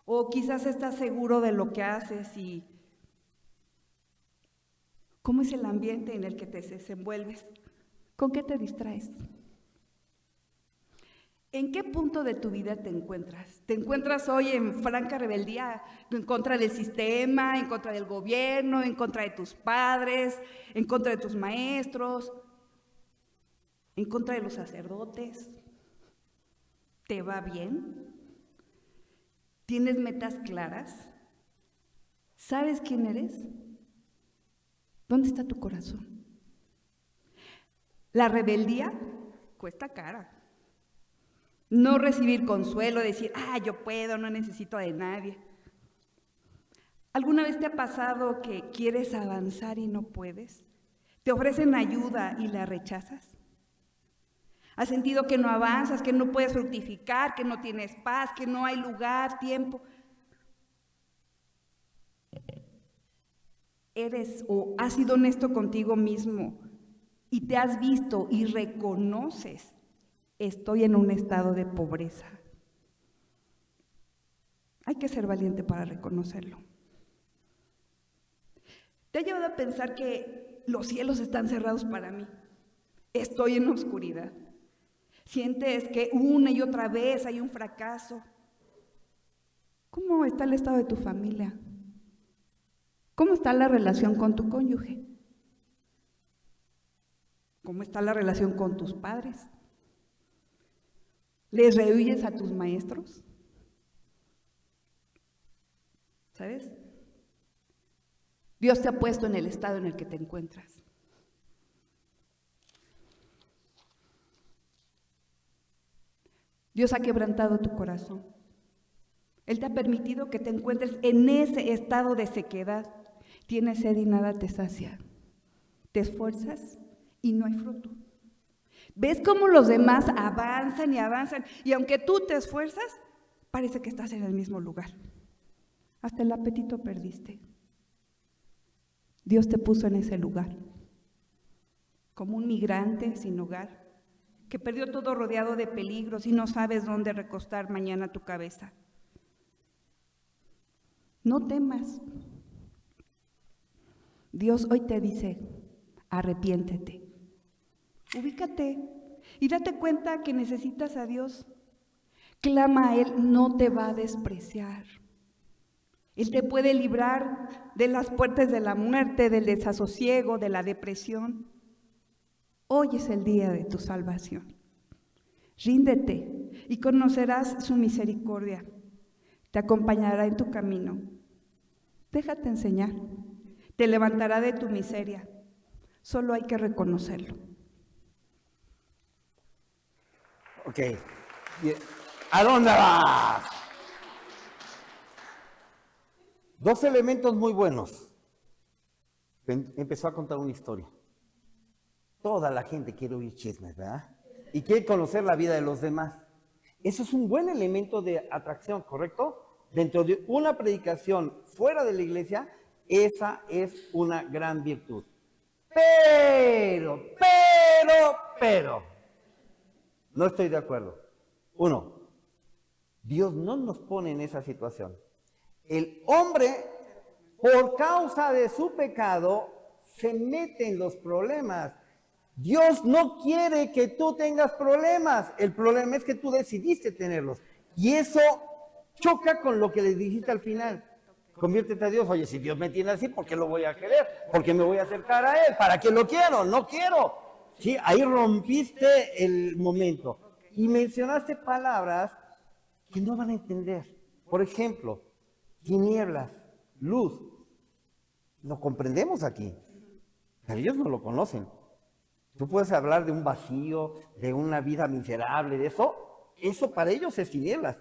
O quizás estás seguro de lo que haces y cómo es el ambiente en el que te desenvuelves, con qué te distraes. ¿En qué punto de tu vida te encuentras? ¿Te encuentras hoy en franca rebeldía en contra del sistema, en contra del gobierno, en contra de tus padres, en contra de tus maestros, en contra de los sacerdotes? ¿Te va bien? ¿Tienes metas claras? ¿Sabes quién eres? ¿Dónde está tu corazón? La rebeldía cuesta cara. No recibir consuelo, decir, yo puedo, no necesito de nadie. ¿Alguna vez te ha pasado que quieres avanzar y no puedes? ¿Te ofrecen ayuda y la rechazas? ¿Has sentido que no avanzas, que no puedes fructificar, que no tienes paz, que no hay lugar, tiempo? ¿Eres o has sido honesto contigo mismo y te has visto y reconoces, estoy en un estado de pobreza? Hay que ser valiente para reconocerlo. ¿Te ha llevado a pensar que los cielos están cerrados para mí? Estoy en oscuridad. ¿Sientes que una y otra vez hay un fracaso? ¿Cómo está el estado de tu familia? ¿Cómo está la relación con tu cónyuge? ¿Cómo está la relación con tus padres? ¿Les rehuyes a tus maestros? ¿Sabes? Dios te ha puesto en el estado en el que te encuentras. Dios ha quebrantado tu corazón. Él te ha permitido que te encuentres en ese estado de sequedad. Tienes sed y nada te sacia. Te esfuerzas y no hay fruto. ¿Ves cómo los demás avanzan y avanzan? Y aunque tú te esfuerzas, parece que estás en el mismo lugar. Hasta el apetito perdiste. Dios te puso en ese lugar, como un migrante sin hogar, que perdió todo rodeado de peligros y no sabes dónde recostar mañana tu cabeza. No temas. Dios hoy te dice, arrepiéntete. Ubícate y date cuenta que necesitas a Dios. Clama a Él, no te va a despreciar. Él te puede librar de las puertas de la muerte, del desasosiego, de la depresión. Hoy es el día de tu salvación. Ríndete y conocerás su misericordia. Te acompañará en tu camino. Déjate enseñar. Te levantará de tu miseria. Solo hay que reconocerlo. Ok. ¿A dónde vas? Dos elementos muy buenos. Empezó a contar una historia. Toda la gente quiere oír chismes, ¿verdad? Y quiere conocer la vida de los demás. Eso es un buen elemento de atracción, ¿correcto? Dentro de una predicación fuera de la iglesia, esa es una gran virtud. Pero, no estoy de acuerdo. Uno, Dios no nos pone en esa situación. El hombre, por causa de su pecado, se mete en los problemas. Dios no quiere que tú tengas problemas. El problema es que tú decidiste tenerlos. Y eso choca con lo que le dijiste al final. Conviértete a Dios. Oye, si Dios me tiene así, ¿por qué lo voy a querer? ¿Por qué me voy a acercar a Él? ¿Para qué lo quiero? No quiero. Sí, ahí rompiste el momento. Y mencionaste palabras que no van a entender. Por ejemplo, tinieblas, luz. Lo comprendemos aquí, pero ellos no lo conocen. Tú puedes hablar de un vacío, de una vida miserable, de eso para ellos es tinieblas.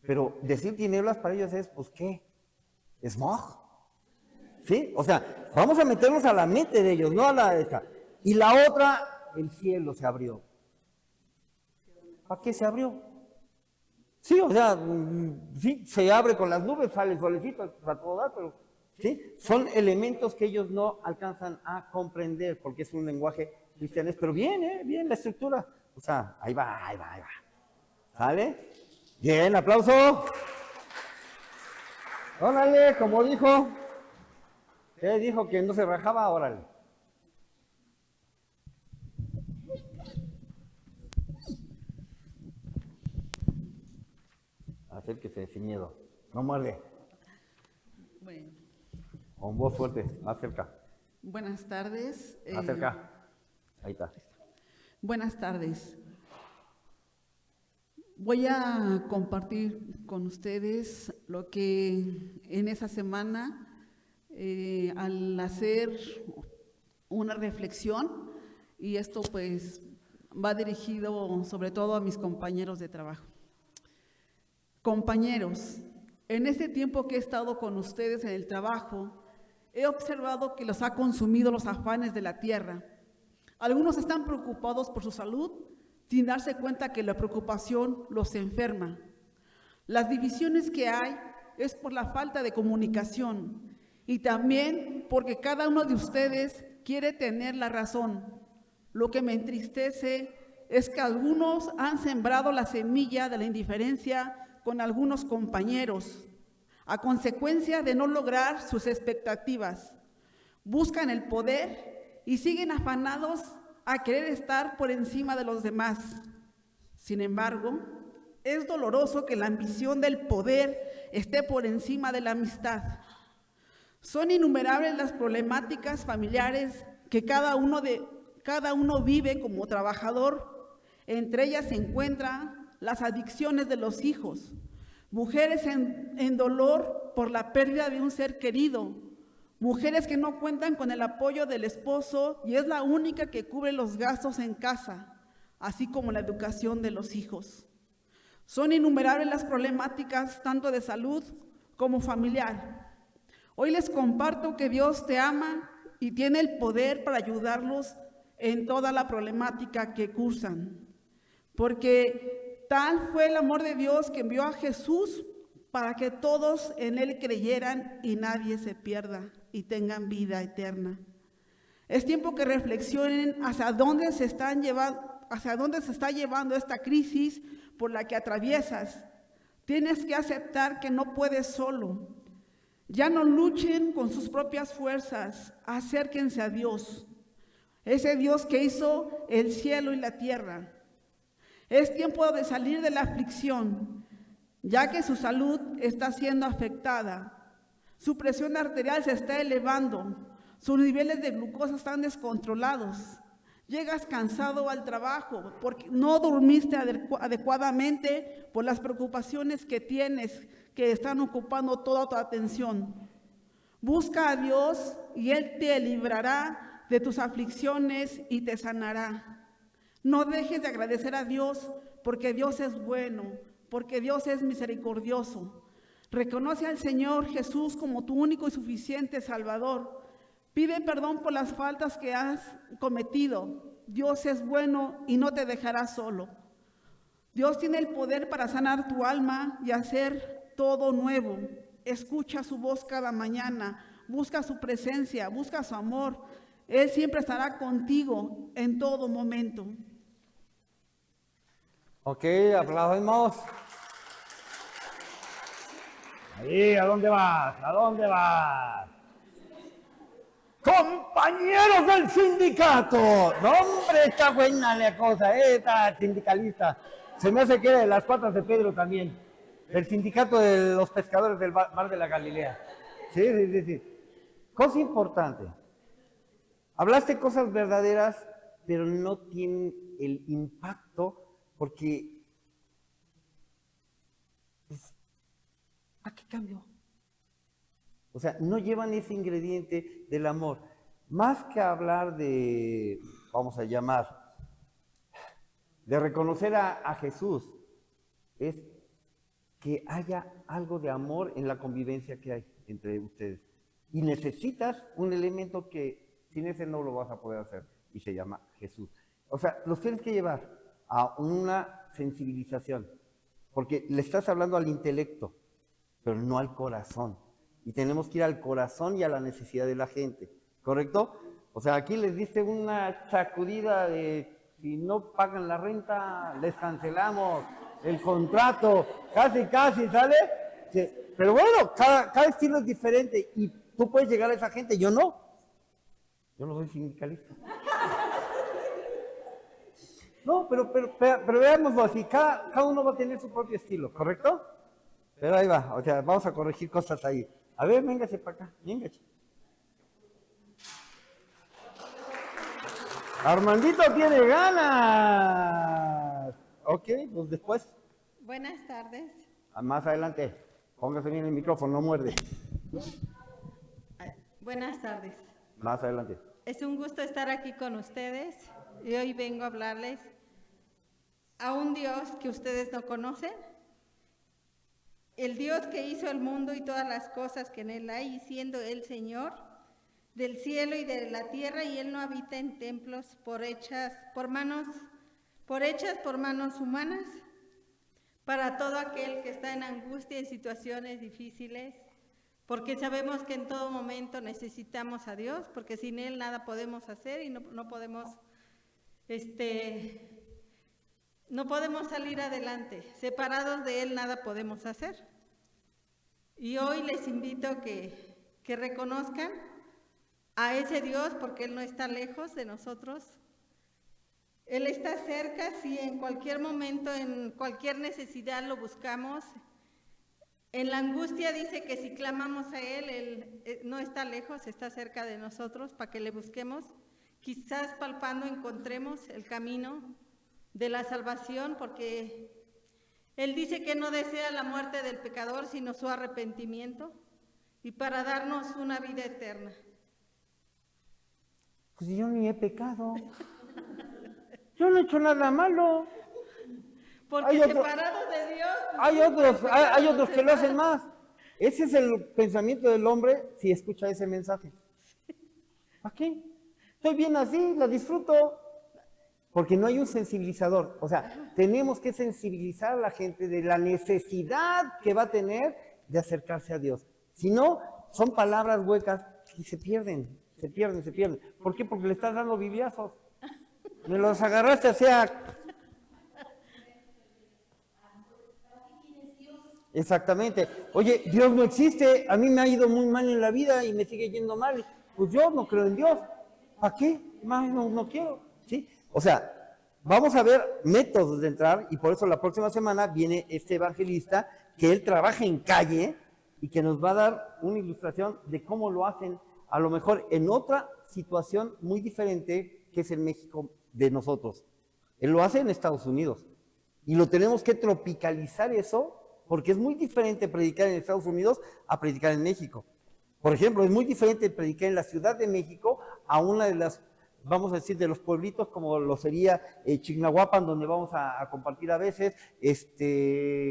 Pero decir tinieblas para ellos es, pues, ¿qué? Smog. ¿Sí? O sea, vamos a meternos a la mente de ellos, no a la de esta. Y la otra, el cielo se abrió. ¿Para qué se abrió? Sí, o sea, sí, se abre con las nubes, sale el solecito, a todo dar, pero ¿sí? Son elementos que ellos no alcanzan a comprender, porque es un lenguaje cristianés, pero bien la estructura. O sea, ahí va. ¿Sale? Bien, aplauso. Órale, como dijo. ¿Qué dijo? Que no se rajaba, órale. Acérquese sin miedo. No muerde. Bueno. Con voz fuerte, acerca. Buenas tardes. Acerca. Ahí está. Buenas tardes. Voy a compartir con ustedes lo que en esa semana, al hacer una reflexión, y esto pues va dirigido sobre todo a mis compañeros de trabajo. Compañeros, en este tiempo que he estado con ustedes en el trabajo, he observado que los ha consumido los afanes de la tierra. Algunos están preocupados por su salud sin darse cuenta que la preocupación los enferma. Las divisiones que hay es por la falta de comunicación y también porque cada uno de ustedes quiere tener la razón. Lo que me entristece es que algunos han sembrado la semilla de la indiferencia con algunos compañeros, a consecuencia de no lograr sus expectativas. Buscan el poder y siguen afanados a querer estar por encima de los demás. Sin embargo, es doloroso que la ambición del poder esté por encima de la amistad. Son innumerables las problemáticas familiares que cada uno vive como trabajador. Entre ellas se encuentran las adicciones de los hijos. mujeres en dolor por la pérdida de un ser querido, mujeres que no cuentan con el apoyo del esposo y es la única que cubre los gastos en casa, así como la educación de los hijos. Son innumerables las problemáticas tanto de salud como familiar. Hoy les comparto que Dios te ama y tiene el poder para ayudarlos en toda la problemática que cursan. Porque tal fue el amor de Dios que envió a Jesús para que todos en Él creyeran y nadie se pierda y tengan vida eterna. Es tiempo que reflexionen hacia dónde se está llevando esta crisis por la que atraviesas. Tienes que aceptar que no puedes solo. Ya no luchen con sus propias fuerzas, acérquense a Dios, ese Dios que hizo el cielo y la tierra. Es tiempo de salir de la aflicción, ya que su salud está siendo afectada. Su presión arterial se está elevando, sus niveles de glucosa están descontrolados. Llegas cansado al trabajo porque no dormiste adecuadamente por las preocupaciones que tienes, que están ocupando toda tu atención. Busca a Dios y Él te librará de tus aflicciones y te sanará. No dejes de agradecer a Dios porque Dios es bueno, porque Dios es misericordioso. Reconoce al Señor Jesús como tu único y suficiente Salvador. Pide perdón por las faltas que has cometido. Dios es bueno y no te dejará solo. Dios tiene el poder para sanar tu alma y hacer todo nuevo. Escucha su voz cada mañana, busca su presencia, busca su amor. Él siempre estará contigo en todo momento. Ok, aplaudimos. Ahí, ¿a dónde vas? ¿A dónde vas? Compañeros del sindicato. No, hombre, está buena la cosa, está sindicalista. Se me hace que era de las Patas de Pedro también. El sindicato de los pescadores del mar de la Galilea. Sí. Cosa importante. Hablaste cosas verdaderas, pero no tienen el impacto porque, pues, ¿a qué cambió? O sea, no llevan ese ingrediente del amor. Más que hablar de, vamos a llamar, de reconocer a Jesús, es que haya algo de amor en la convivencia que hay entre ustedes. Y necesitas un elemento que sin ese no lo vas a poder hacer, y se llama Jesús. O sea, los tienes que llevar a una sensibilización, porque le estás hablando al intelecto, pero no al corazón. Y tenemos que ir al corazón y a la necesidad de la gente, ¿correcto? O sea, aquí les diste una sacudida de si no pagan la renta, les cancelamos el contrato, casi, ¿sale? Sí. Pero bueno, cada estilo es diferente y tú puedes llegar a esa gente, yo no. Yo no soy sindicalista. No, pero veámoslo así, cada uno va a tener su propio estilo, ¿correcto? Pero ahí va, o sea, vamos a corregir cosas ahí. A ver, véngase para acá, véngase. Armandito tiene ganas. Ok, pues después. Buenas tardes. Más adelante, póngase bien el micrófono, no muerde. Buenas tardes. Más adelante. Es un gusto estar aquí con ustedes y hoy vengo a hablarles a un Dios que ustedes no conocen. El Dios que hizo el mundo y todas las cosas que en él hay, siendo el Señor del cielo y de la tierra, y él no habita en templos hechas por manos humanas. Para todo aquel que está en angustia y situaciones difíciles, porque sabemos que en todo momento necesitamos a Dios, porque sin él nada podemos hacer y no podemos salir adelante. Separados de él nada podemos hacer. Y hoy les invito que reconozcan a ese Dios, porque él no está lejos de nosotros. Él está cerca, si en cualquier momento, en cualquier necesidad lo buscamos. En la angustia dice que si clamamos a él no está lejos, está cerca de nosotros para que le busquemos. Quizás palpando encontremos el camino de la salvación, porque Él dice que no desea la muerte del pecador, sino su arrepentimiento, y para darnos una vida eterna. Pues yo ni he pecado. Yo no he hecho nada malo. Porque separados de Dios... Hay otros que lo hacen más. Ese es el pensamiento del hombre si escucha ese mensaje. ¿Para qué? Estoy bien así, la disfruto. Porque no hay un sensibilizador. O sea, tenemos que sensibilizar a la gente de la necesidad que va a tener de acercarse a Dios. Si no, son palabras huecas y se pierden. ¿Por qué? Porque le estás dando bibliazos. Me los agarraste hacia... Exactamente. Oye, Dios no existe, a mí me ha ido muy mal en la vida y me sigue yendo mal. Pues yo no creo en Dios. ¿Para qué? Más no quiero. ¿Sí? O sea, vamos a ver métodos de entrar y por eso la próxima semana viene este evangelista que él trabaja en calle y que nos va a dar una ilustración de cómo lo hacen, a lo mejor en otra situación muy diferente que es el México de nosotros. Él lo hace en Estados Unidos y lo tenemos que tropicalizar eso porque es muy diferente predicar en Estados Unidos a predicar en México. Por ejemplo, es muy diferente predicar en la Ciudad de México a una de las, vamos a decir, de los pueblitos como lo sería Chignahuapan, donde vamos a compartir a veces,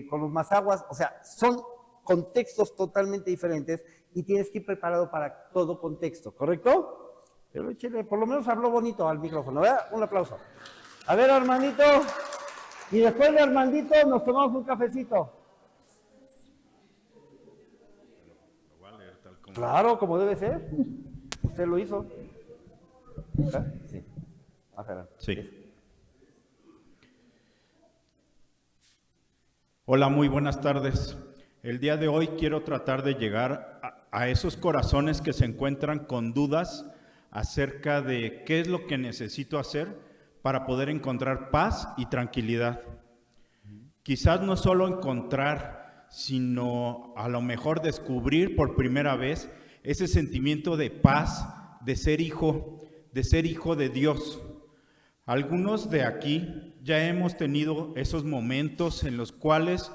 con los Mazaguas. O sea, son contextos totalmente diferentes y tienes que ir preparado para todo contexto, ¿correcto? Pero échale, por lo menos habló bonito al micrófono, ¿verdad? Un aplauso. A ver, Armandito. Y después de Armandito nos tomamos un cafecito. Claro, como debe ser. Usted lo hizo. Sí. Sí. Hola, muy buenas tardes. El día de hoy quiero tratar de llegar a esos corazones que se encuentran con dudas acerca de qué es lo que necesito hacer para poder encontrar paz y tranquilidad. Quizás no solo encontrar, sino a lo mejor descubrir por primera vez ese sentimiento de paz, de ser hijo de Dios. Algunos de aquí ya hemos tenido esos momentos en los cuales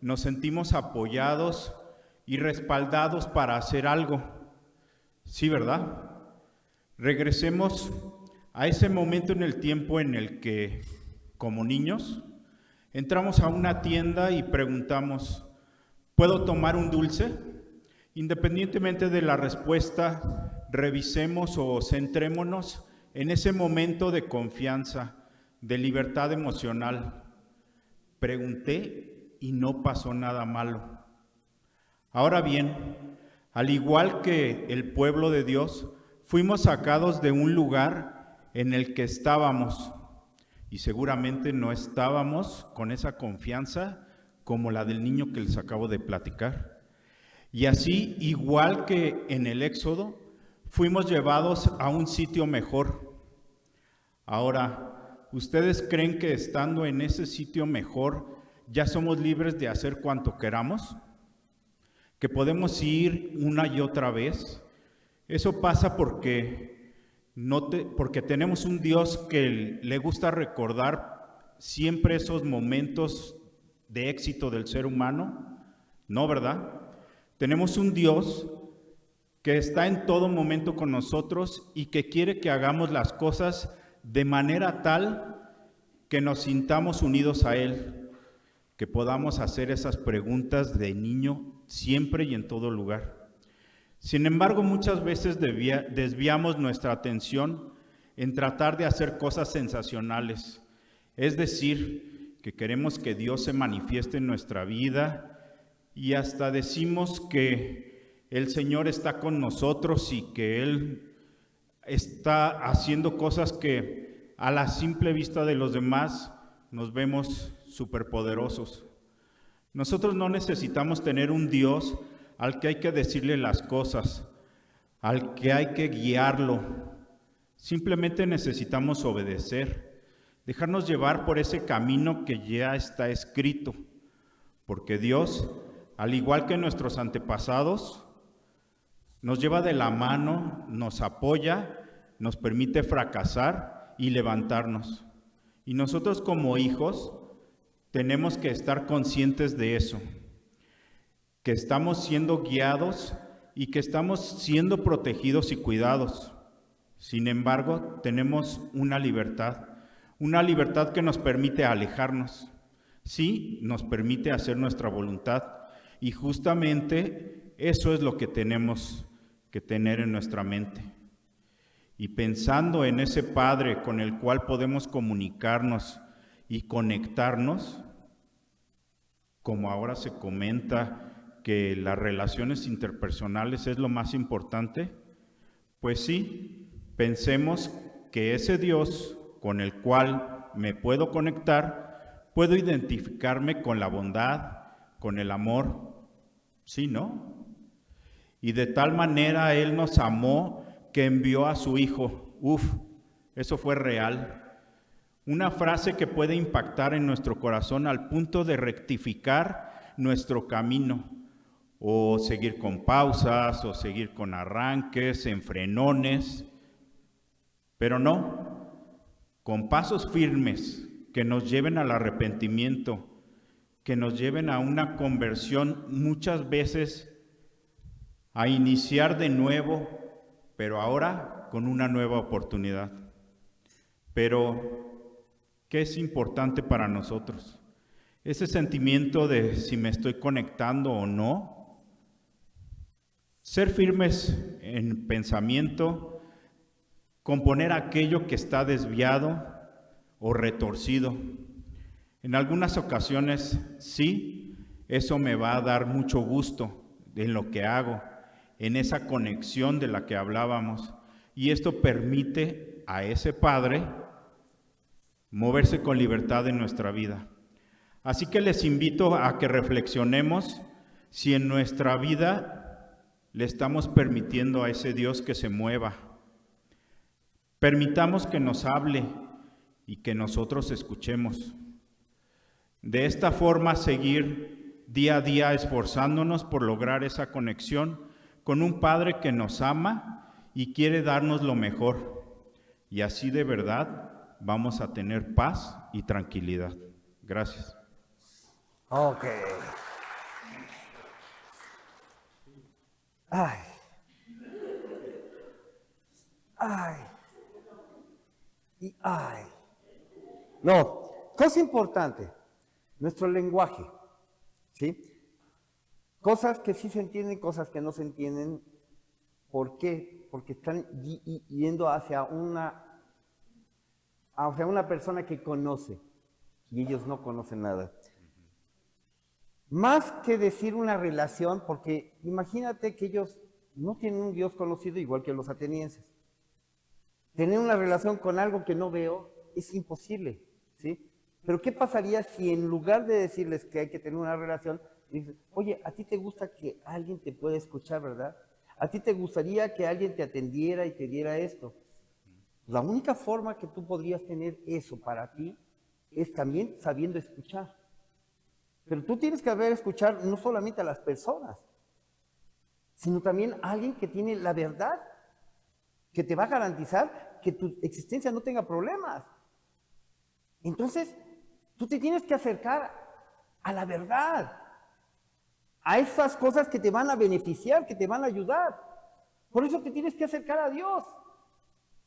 nos sentimos apoyados y respaldados para hacer algo. Sí, ¿verdad? Regresemos a ese momento en el tiempo en el que, como niños, entramos a una tienda y preguntamos, ¿puedo tomar un dulce? Independientemente de la respuesta, revisemos o centrémonos en ese momento de confianza, de libertad emocional. Pregunté y no pasó nada malo. Ahora bien, al igual que el pueblo de Dios, fuimos sacados de un lugar en el que estábamos y seguramente no estábamos con esa confianza como la del niño que les acabo de platicar. Y así, igual que en el Éxodo, fuimos llevados a un sitio mejor. Ahora, ¿ustedes creen que estando en ese sitio mejor ya somos libres de hacer cuanto queramos? ¿Que podemos ir una y otra vez? Eso pasa porque tenemos un Dios que le gusta recordar siempre esos momentos de éxito del ser humano, ¿no, verdad? Tenemos un Dios que está en todo momento con nosotros y que quiere que hagamos las cosas de manera tal que nos sintamos unidos a Él, que podamos hacer esas preguntas de niño siempre y en todo lugar. Sin embargo, muchas veces desviamos nuestra atención en tratar de hacer cosas sensacionales, es decir, que queremos que Dios se manifieste en nuestra vida y hasta decimos que el Señor está con nosotros y que Él está haciendo cosas que a la simple vista de los demás nos vemos superpoderosos. Nosotros no necesitamos tener un Dios al que hay que decirle las cosas, al que hay que guiarlo. Simplemente necesitamos obedecer. Dejarnos llevar por ese camino que ya está escrito, porque Dios, al igual que nuestros antepasados, nos lleva de la mano, nos apoya, nos permite fracasar y levantarnos. Y nosotros como hijos tenemos que estar conscientes de eso, que estamos siendo guiados y que estamos siendo protegidos y cuidados. Sin embargo, tenemos una libertad que nos permite alejarnos. Sí, nos permite hacer nuestra voluntad, y justamente eso es lo que tenemos que tener en nuestra mente. Y pensando en ese Padre con el cual podemos comunicarnos y conectarnos, como ahora se comenta que las relaciones interpersonales es lo más importante, pues sí, pensemos que ese Dios con el cual me puedo conectar, puedo identificarme con la bondad, con el amor, ¿sí, no? Y de tal manera Él nos amó que envió a su Hijo. Eso fue real. Una frase que puede impactar en nuestro corazón al punto de rectificar nuestro camino, o seguir con pausas, o seguir con arranques, enfrenones, pero no, con pasos firmes que nos lleven al arrepentimiento, que nos lleven a una conversión, muchas veces a iniciar de nuevo, pero ahora con una nueva oportunidad. Pero, ¿qué es importante para nosotros? Ese sentimiento de si me estoy conectando o no. Ser firmes en pensamiento, componer aquello que está desviado o retorcido. En algunas ocasiones, sí, eso me va a dar mucho gusto en lo que hago, en esa conexión de la que hablábamos. Y esto permite a ese Padre moverse con libertad en nuestra vida. Así que les invito a que reflexionemos si en nuestra vida le estamos permitiendo a ese Dios que se mueva. Permitamos que nos hable y que nosotros escuchemos. De esta forma, seguir día a día esforzándonos por lograr esa conexión con un Padre que nos ama y quiere darnos lo mejor. Y así de verdad vamos a tener paz y tranquilidad. Gracias. Ok. Ay. Ay. Y ay. No, cosa importante, nuestro lenguaje, ¿sí? Cosas que sí se entienden, cosas que no se entienden. ¿Por qué? Porque están yendo hacia una persona que conoce, y ellos no conocen nada. Más que decir una relación, porque imagínate que ellos no tienen un Dios conocido igual que los atenienses. Tener una relación con algo que no veo es imposible, ¿sí? Pero ¿qué pasaría si en lugar de decirles que hay que tener una relación, dices, oye, a ti te gusta que alguien te pueda escuchar, ¿verdad? A ti te gustaría que alguien te atendiera y te diera esto. La única forma que tú podrías tener eso para ti es también sabiendo escuchar. Pero tú tienes que saber escuchar no solamente a las personas, sino también a alguien que tiene la verdad, que te va a garantizar que tu existencia no tenga problemas. Entonces, tú te tienes que acercar a la verdad, a esas cosas que te van a beneficiar, que te van a ayudar. Por eso te tienes que acercar a Dios.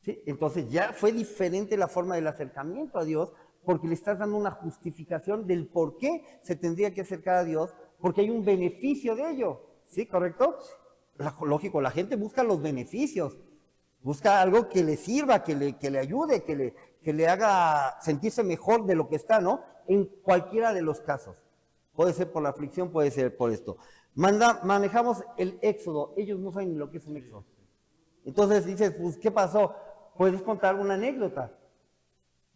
¿Sí? Entonces ya fue diferente la forma del acercamiento a Dios, porque le estás dando una justificación del por qué se tendría que acercar a Dios, porque hay un beneficio de ello. ¿Sí? ¿Correcto? Lógico, la gente busca los beneficios, busca algo que le sirva, que le ayude, que le haga sentirse mejor de lo que está, ¿no? En cualquiera de los casos. Puede ser por la aflicción, puede ser por esto. Manejamos el éxodo. Ellos no saben ni lo que es un éxodo. Entonces dices, pues, ¿qué pasó? Puedes contar una anécdota.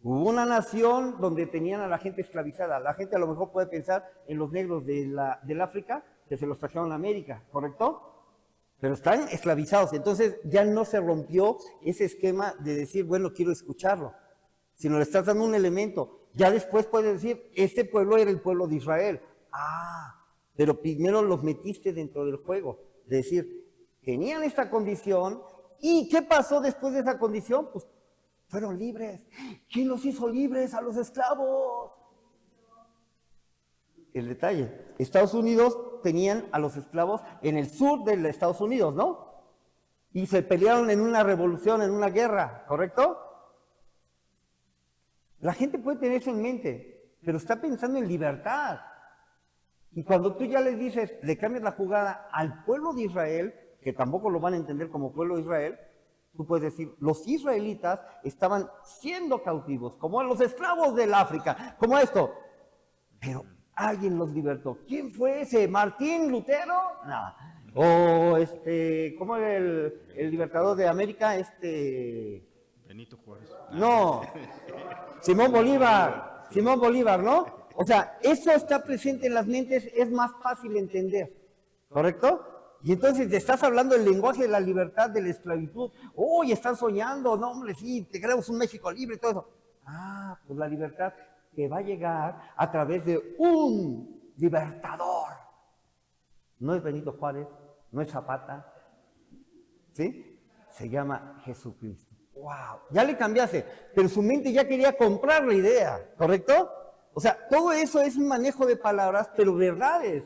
Hubo una nación donde tenían a la gente esclavizada. La gente a lo mejor puede pensar en los negros del África, que se los trajeron a América, ¿correcto? Pero están esclavizados. Entonces ya no se rompió ese esquema de decir, bueno, quiero escucharlo, sino le estás dando un elemento. Ya después puedes decir, este pueblo era el pueblo de Israel. Pero primero los metiste dentro del juego. De decir, tenían esta condición, ¿y qué pasó después de esa condición? Pues fueron libres. ¿Quién los hizo libres a los esclavos? el detalle. Estados Unidos tenían a los esclavos en el sur de los Estados Unidos, ¿no? Y se pelearon en una revolución, en una guerra, ¿correcto? La gente puede tener eso en mente, pero está pensando en libertad. Y cuando tú ya les dices, le cambias la jugada al pueblo de Israel, que tampoco lo van a entender como pueblo de Israel, tú puedes decir, los israelitas estaban siendo cautivos, como los esclavos del África, como esto. Pero alguien los libertó. ¿Quién fue ese? ¿Martín Lutero? No. O ¿cómo era el libertador de América? Benito Juárez. No. Simón Bolívar, ¿no? O sea, eso está presente en las mentes, es más fácil entender, ¿correcto? Y entonces te estás hablando del lenguaje de la libertad, de la esclavitud. ¡Uy, están soñando! No, hombre, sí, te queremos un México libre y todo eso. Ah, pues la libertad que va a llegar a través de un libertador. No es Benito Juárez, no es Zapata, ¿sí? Se llama Jesucristo. ¡Wow! Ya le cambiaste, pero su mente ya quería comprar la idea, ¿correcto? O sea, todo eso es un manejo de palabras, pero verdades.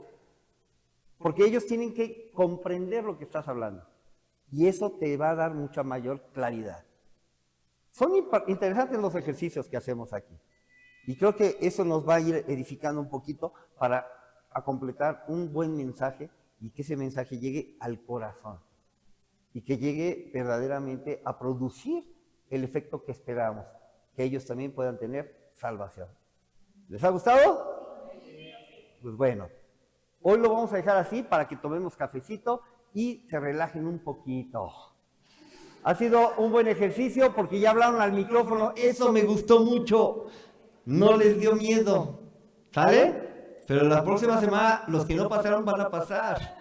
Porque ellos tienen que comprender lo que estás hablando. Y eso te va a dar mucha mayor claridad. Son interesantes los ejercicios que hacemos aquí. Y creo que eso nos va a ir edificando un poquito para completar un buen mensaje y que ese mensaje llegue al corazón. Y que llegue verdaderamente a producir el efecto que esperamos. Que ellos también puedan tener salvación. ¿Les ha gustado? Pues bueno. Hoy lo vamos a dejar así para que tomemos cafecito y se relajen un poquito. Ha sido un buen ejercicio porque ya hablaron al micrófono. Eso me gustó mucho. No les dio miedo. ¿Sale? Pero la próxima semana los que no pasaron van a pasar.